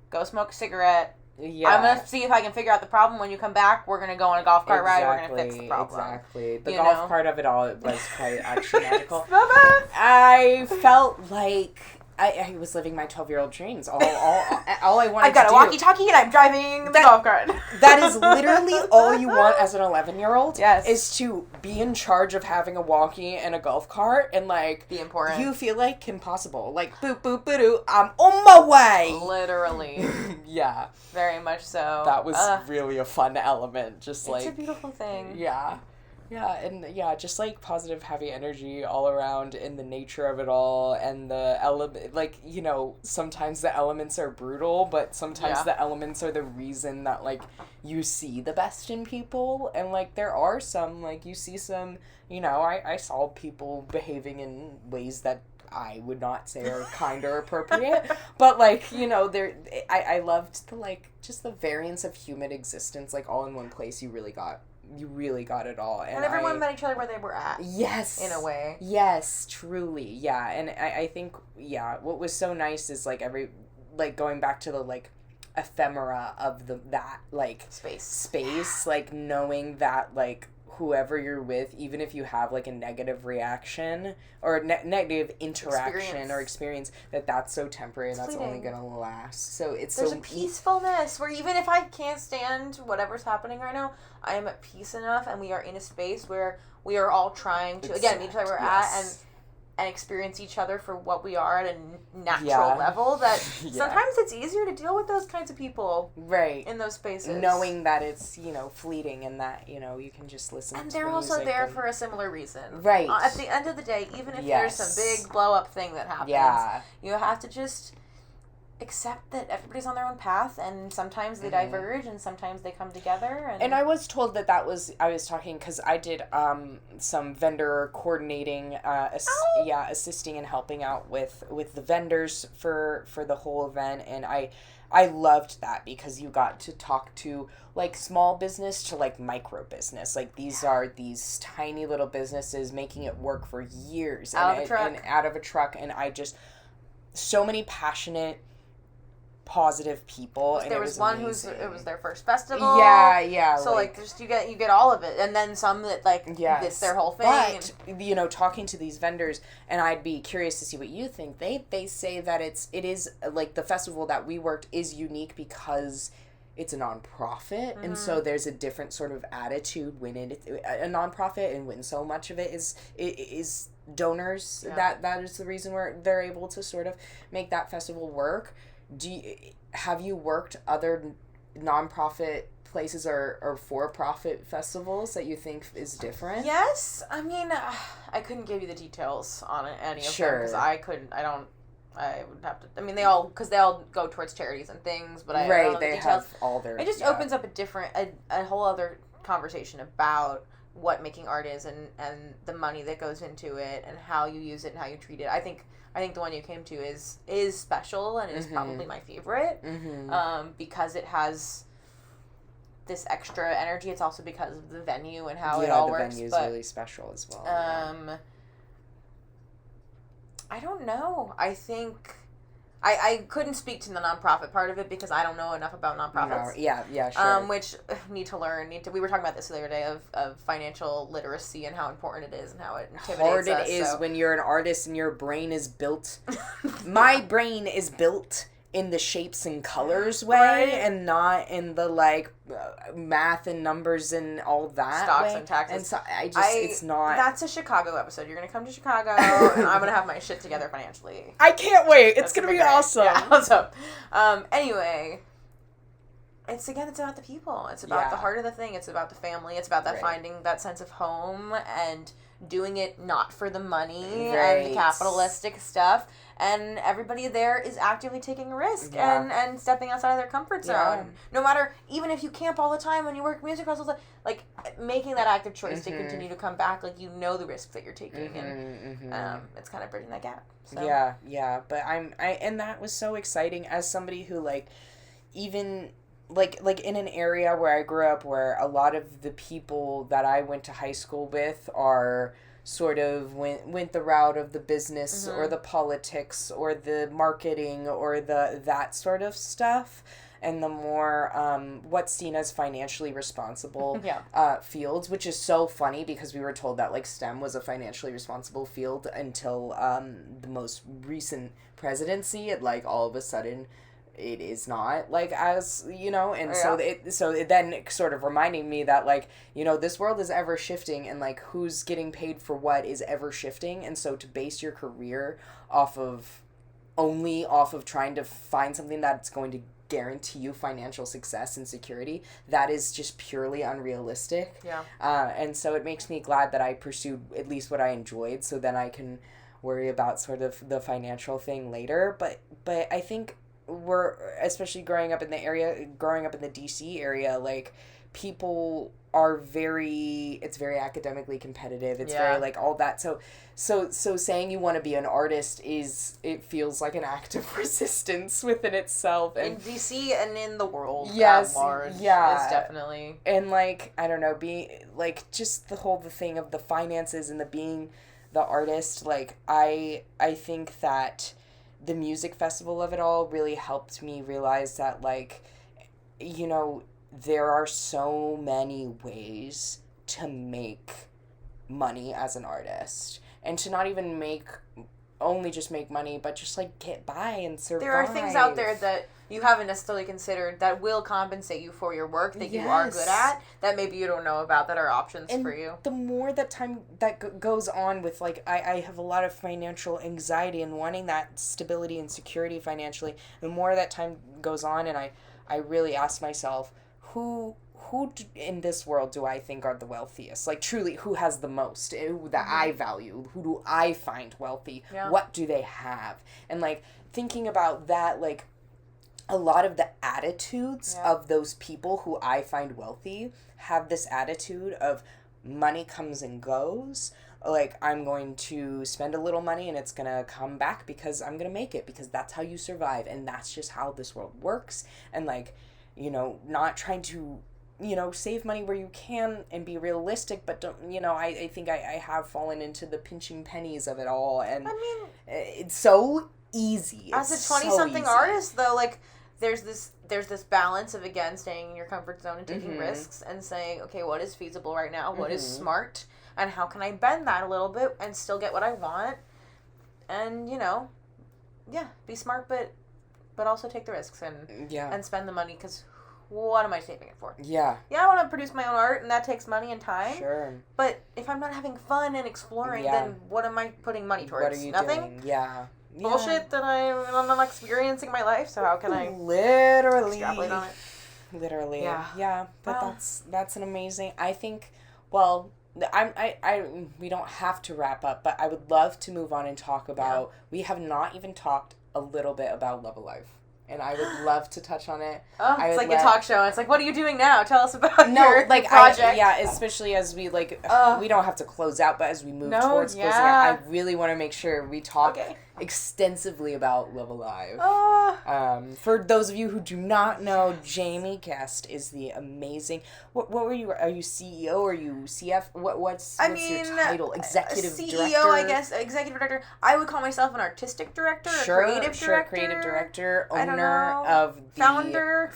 Go smoke a cigarette. Yeah. I'm going to see if I can figure out the problem. When you come back, we're going to go on a golf cart ride. We're going to fix the problem. Exactly. The golf part of it all was quite actually magical. I felt like I was living my 12-year-old dreams. All I wanted to do. I've got a walkie-talkie and I'm driving the golf cart. That is literally all you want as an 11-year-old. Yes. Is to be in charge of having a walkie and a golf cart and, like, be important. You feel like Kim Possible. Like, boop, boop, boop, I'm on my way. Literally. Yeah. Very much so. That was really a fun element. Just, like... It's a beautiful thing. Yeah. Yeah, and just, like, positive, happy energy all around in the nature of it all, and the element, like, sometimes the elements are brutal, but sometimes the elements are the reason that, like, you see the best in people, and, like, there are some, like, you see some, I saw people behaving in ways that I would not say are kind or appropriate, but, like, I loved the, like, just the variance of human existence, like, all in one place. You really got it all. And everyone met each other where they were at. Yes. In a way. Yes, truly. Yeah. And I think, what was so nice is, like, going back to the, like, ephemera of that, like, space, like, knowing that, like, whoever you're with, even if you have, like, a negative reaction or negative interaction or experience, that's so temporary and that's only gonna last. So there's a peacefulness where even if I can't stand whatever's happening right now, I am at peace enough and we are in a space where we are all trying to, again, meet each other where we're at and experience each other for what we are at a natural Yeah. level, that Yeah. sometimes it's easier to deal with those kinds of people Right. in those spaces. Knowing that it's, fleeting and that, you can just listen and to they're the also music there and- for a similar reason. Right. At the end of the day, even if there's some Yes. big blow up thing that happens, Yeah. you have to just accept that everybody's on their own path, and sometimes they diverge and sometimes they come together. And I was told I was talking because I did some vendor coordinating, assisting and helping out with the vendors for the whole event, and I loved that because you got to talk to like small business to like micro business. Like these are these tiny little businesses making it work for years Out of a truck, and I just so many passionate, positive people. And there was one amazing. it was their first festival. Yeah. So like just you get all of it, and then some that like it's their whole thing. But talking to these vendors, and I'd be curious to see what you think. They say that it is like the festival that we worked is unique because it's a nonprofit, and so there's a different sort of attitude when it's a nonprofit, and when so much of it is donors. That is the reason where they're able to sort of make that festival work. Have you worked other nonprofit places or for-profit festivals that you think is different? Yes, I mean, I couldn't give you the details on any of them because I would have to. I mean, they all go towards charities and things, but I don't know the details. Have all their. It just opens up a whole other conversation about what making art is and the money that goes into it and how you use it and how you treat it. I think the one you came to is special and is probably my favorite because it has this extra energy. It's also because of the venue and how it all works. Yeah, the venue is really special as well. I don't know. I think I couldn't speak to the nonprofit part of it because I don't know enough about nonprofits. No, yeah, sure. Which need to learn. We were talking about this the other day of financial literacy and how important it is and how it intimidates hard us. It is when you're an artist and your brain is built. My brain is built in the shapes and colors way, and not in the math and numbers and all that stocks way. And taxes. And so it's not. That's a Chicago episode. You're gonna come to Chicago, and I'm gonna have my shit together financially. I can't wait. It's gonna be great. Awesome. Yeah, awesome. Anyway, it's about the people. It's about the heart of the thing. It's about the family. It's about that finding that sense of home and doing it not for the money and the capitalistic stuff. And everybody there is actively taking a risk and stepping outside of their comfort zone. No matter, even if you camp all the time when you work music festivals, like making that active choice to continue to come back, like the risk that you're taking, and it's kind of bridging that gap. So. Yeah. But and that was so exciting as somebody who even like in an area where I grew up, where a lot of the people that I went to high school with are sort of went the route of the business or the politics or the marketing or that sort of stuff, and the more what's seen as financially responsible fields, which is so funny because we were told that STEM was a financially responsible field until the most recent presidency. It all of a sudden it is not, as and so it then sort of reminding me that this world is ever shifting, and who's getting paid for what is ever shifting, and so to base your career off of trying to find something that's going to guarantee you financial success and security, that is just purely unrealistic. And so it makes me glad that I pursued at least what I enjoyed, so then I can worry about sort of the financial thing later. But I think we're, especially growing up in the DC area, people are it's very academically competitive. It's very all that. So saying you want to be an artist it feels like an act of resistance within itself. And in DC and in the world at large, is definitely. And I don't know, being just the thing of the finances and the being the artist. I think that the music festival of it all really helped me realize that there are so many ways to make money as an artist, and to not even make only just make money, but just like get by and survive. There are things out there that you haven't necessarily considered that will compensate you for your work that you are good at, that maybe you don't know about, that are options for you. The more that time that goes on with, like, I have a lot of financial anxiety and wanting that stability and security financially, the more that time goes on, and I really ask myself, who in this world do I think are the wealthiest? Like, truly, who has the most that I value? Who do I find wealthy? Yeah. What do they have? And, like, thinking about that, like, a lot of the attitudes of those people who I find wealthy have this attitude of money comes and goes. Like, I'm going to spend a little money and it's going to come back because I'm going to make it, because that's how you survive. And that's just how this world works. And, like, you know, not trying to, you know, save money where you can and be realistic, but don't, you know, I think I have fallen into the pinching pennies of it all. And I mean, it's so easy. As a 20-something artist, though, like, there's this balance of, again, staying in your comfort zone and taking risks and saying, okay, what is feasible right now? What is smart? And how can I bend that a little bit and still get what I want? And, you know, be smart, but also take the risks and spend the money, because what am I saving it for? Yeah, I want to produce my own art, and that takes money and time. Sure. But if I'm not having fun and exploring, then what am I putting money towards? What are you Nothing? doing? Yeah. Bullshit that I'm not experiencing my life, so how can I literally extrapolate on it? Literally. Yeah. But that's an amazing, I think, well, we don't have to wrap up, but I would love to move on and talk about, we have not even talked a little bit about Love Alive. And I would love to touch on it. Oh, it's like a talk show. It's like, what are you doing now? Tell us about your project. Especially as we, like, we don't have to close out, but as we move towards closing out, I really want to make sure we talk extensively about Love Alive. For those of you who do not know, Jamie Guest is the amazing, what were you, are you CEO or are you CF? What's your title? Executive CEO, director? I guess, executive director. I would call myself an artistic director, creative director, owner of the founder,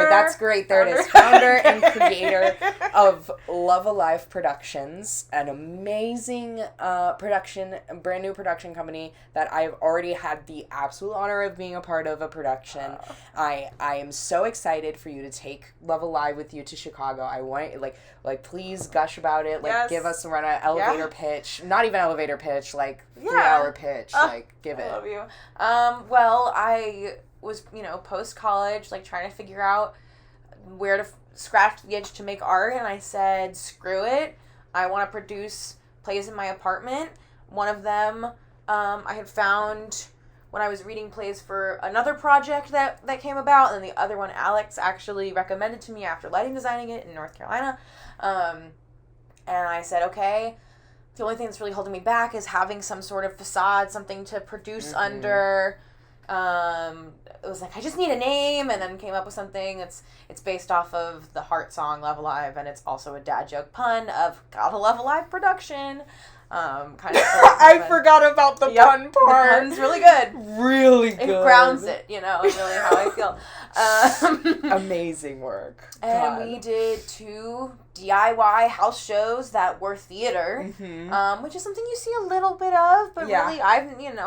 that's great, there it is, founder and creator of Love Alive Productions, an amazing brand new production company that I've already had the absolute honor of being a part of a production. I am so excited for you to take Love Alive with you to Chicago. I want, like please gush about it, like give us an elevator pitch, not even elevator pitch, like 3-hour pitch, like give it. I love you. Well, I was, post-college, like, trying to figure out where to scratch the itch to make art, and I said, screw it. I want to produce plays in my apartment. One of them, I had found when I was reading plays for another project that came about, and the other one Alex actually recommended to me after lighting designing it in North Carolina. And I said, okay, the only thing that's really holding me back is having some sort of facade, something to produce under. It was like, I just need a name, and then came up with something. It's based off of the Heart song Love Alive, and it's also a dad joke pun of Gotta Love Alive production. Kind of I forgot about the pun part. The pun's really good. Really good. It grounds it, is really how I feel. Amazing work. And we did 2 DIY house shows that were theater, which is something you see a little bit of, but really I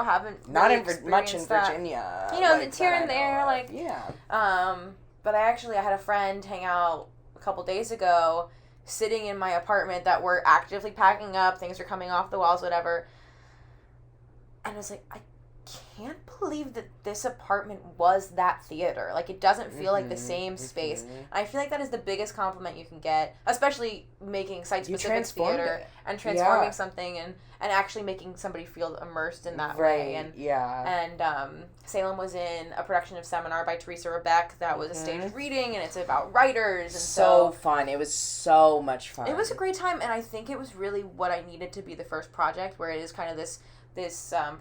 haven't not really much in that. Virginia. It's here and there, but I had a friend hang out a couple days ago, sitting in my apartment that we're actively packing up, things are coming off the walls, whatever. And I was like, I can't believe that this apartment was that theater. Like, it doesn't feel like the same space. And I feel like that is the biggest compliment you can get, especially making site-specific theater and transforming something and actually making somebody feel immersed in that way. And Salem was in a production of Seminar by Teresa Rebeck that was a staged reading, and it's about writers. And so fun. It was so much fun. It was a great time, and I think it was really what I needed to be the first project, where it is kind of this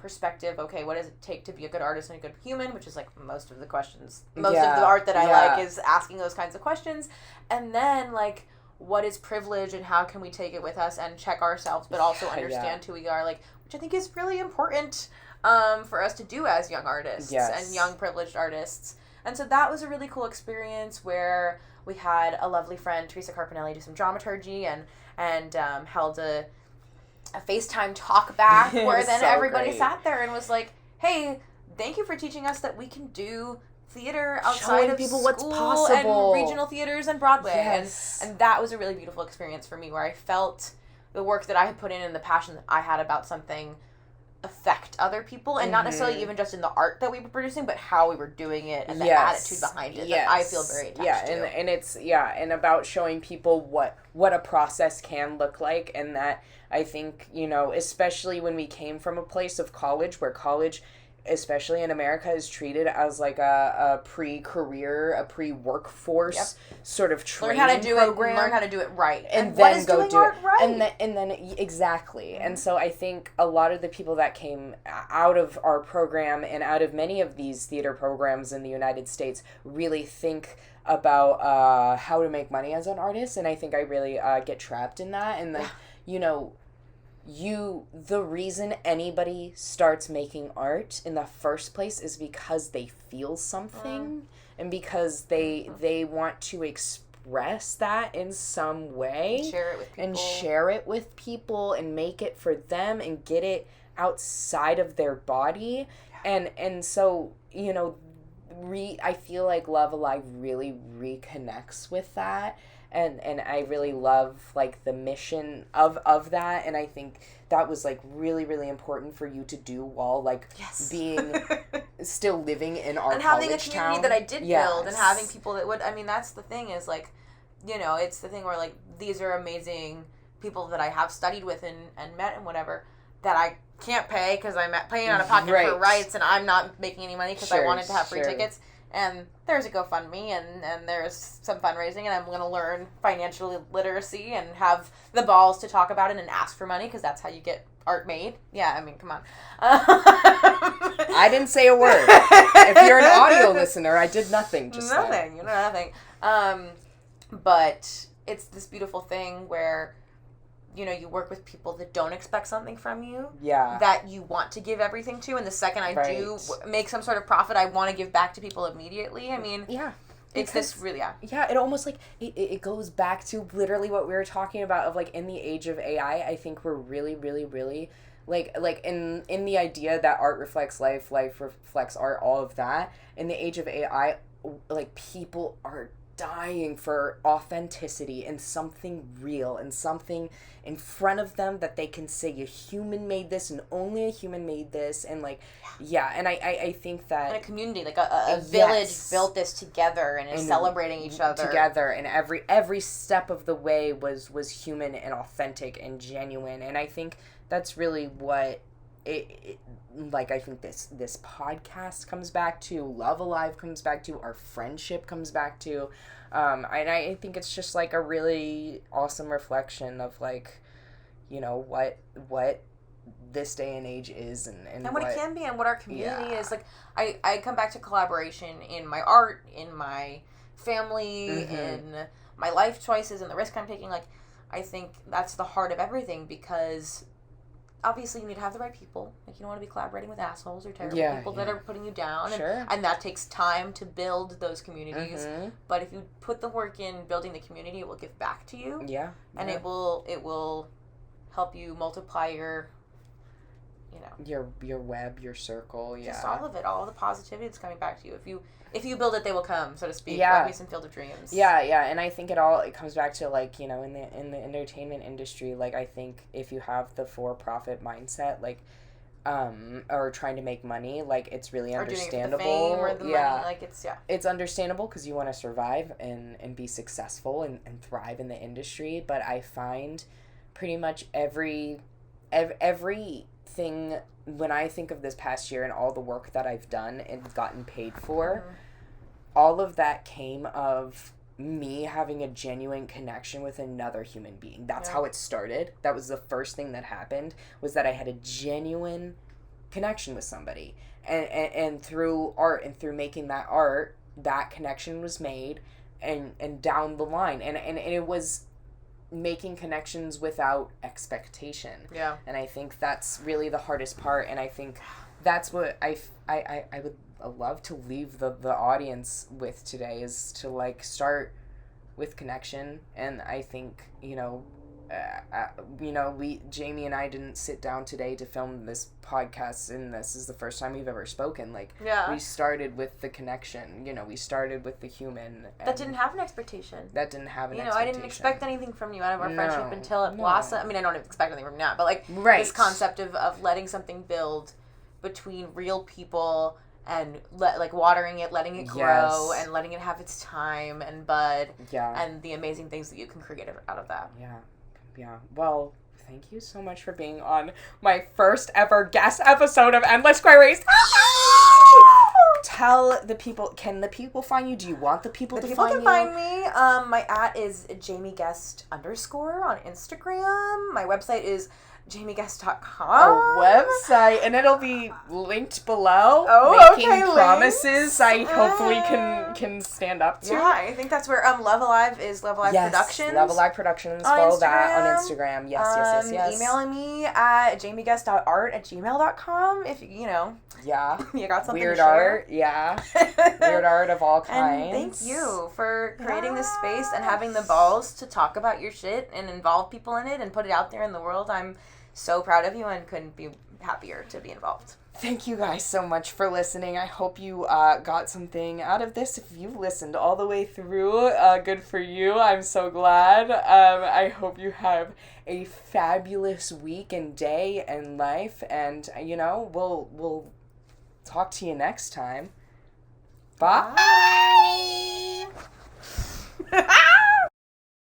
perspective, okay, what does it take to be a good artist and a good human, which is like most of the art that I like is asking those kinds of questions. And then, like, what is privilege and how can we take it with us and check ourselves, but also understand who we are, like, which I think is really important for us to do as young artists and young privileged artists. And so that was a really cool experience where we had a lovely friend, Teresa Carpinelli, do some dramaturgy and held a FaceTime talk back where then So everybody great. sat there and was like, hey, thank you for teaching us that we can do theater outside Showing of people school what's possible. and regional theaters and Broadway. Yes. And that was a really beautiful experience for me, where I felt the work that I had put in and the passion that I had about something affect other people, and not necessarily even just in the art that we were producing, but how we were doing it and the attitude behind it that I feel very attached to. And it's and about showing people what a process can look like, and that I think, especially when we came from a place of college, where college, especially in America, is treated as like a pre-career, a pre-workforce sort of training program. Learn how to do it right, and then then go do it right? and then exactly. And so I think a lot of the people that came out of our program and out of many of these theater programs in the United States really think about how to make money as an artist, and I think I really get trapped in that. And like, the reason anybody starts making art in the first place is because they feel something, and because they want to express that in some way, share it with people and make it for them and get it outside of their body. And so I feel like Love Alive really reconnects with that. And I really love like the mission of that, and I think that was like really, really important for you to do while like being still living in our and having a college community town. that I did build, and having people that would. I mean, that's the thing, is like, it's the thing where like these are amazing people that I have studied with and met and whatever, that I can't pay because I'm paying out of pocket for rights, and I'm not making any money because I wanted to have free tickets. And there's a GoFundMe, and there's some fundraising, and I'm going to learn financial literacy and have the balls to talk about it and ask for money, because that's how you get art made. Yeah, I mean, come on. I didn't say a word. If you're an audio listener, I did nothing just nothing. Nothing. But it's this beautiful thing where you work with people that don't expect something from you. Yeah. That you want to give everything to, and the second I do make some sort of profit, I want to give back to people immediately. I mean, it's this really, Yeah, it almost like, it goes back to literally what we were talking about of like in the age of AI, I think we're really, really, really, like in the idea that art reflects life, life reflects art, all of that. In the age of AI, like people are dying for authenticity and something real and something in front of them that they can say a human made this and only a human made this, and like and I think that, and a community, like a village built this together and is celebrating each other together, and every step of the way was human and authentic and genuine. And I think that's really what it like I think this podcast comes back to, Love Alive comes back to, our friendship comes back to, and I think it's just like a really awesome reflection of like, what this day and age is, and what it can be, and what our community is. Like I come back to collaboration in my art, in my family, in my life choices, and the risk I'm taking. Like, I think that's the heart of everything, because obviously you need to have the right people. Like, you don't want to be collaborating with assholes or terrible people that are putting you down. And that takes time to build those communities. But if you put the work in building the community, it will give back to you. And it will help you multiply your web, your circle, just all of it, all the positivity that's coming back to you. If you build it, they will come, so to speak. Like some Field of Dreams. And I think it comes back to like, in the entertainment industry, like I think if you have the for-profit mindset, like or trying to make money, like it's really understandable. Or doing it for the fame or the money, like it's understandable because you want to survive and be successful and thrive in the industry. But I find pretty much everything, when I think of this past year and all the work that I've done and gotten paid for, all of that came of me having a genuine connection with another human being. That's how it started. That was the first thing that happened, was that I had a genuine connection with somebody. And through art and through making that art, that connection was made, and down the line. And it was making connections without expectation. And I think that's really the hardest part, and I think that's what I would love to leave the audience with today, is to like start with connection. And I think Jamie and I didn't sit down today to film this podcast, and this is the first time we've ever spoken. Like, we started with the connection. We started with the human. That didn't have an expectation. I didn't expect anything from you out of our friendship until it blossomed. I mean, I don't expect anything from you now, but like this concept of letting something build between real people and watering it, letting it grow, and letting it have its time and bud, and the amazing things that you can create out of that. Yeah. Well, thank you so much for being on my first ever guest episode of Endless Queeries. Tell the people, can the people find you? Do you want the people to find you? The people can find me. My @ is JamieGuest_ on Instagram. My website is JamieGuest.com. A website, and it'll be linked below. Making promises I hopefully can stand up to. Yeah, I think that's where Love Alive is. Love Alive Productions. Love Alive Productions. Follow that on Instagram. Yes. Emailing me at jamieguest.art@gmail.com if you Yeah. you got something Weird to share. Art. Yeah. Weird art of all kinds. And thank you for creating this space and having the balls to talk about your shit and involve people in it and put it out there in the world. I'm so proud of you and couldn't be happier to be involved. Thank you guys so much for listening. I hope you got something out of this. If you've listened all the way through, good for you. I'm so glad. I hope you have a fabulous week and day and life. And, we'll talk to you next time. Bye. Bye.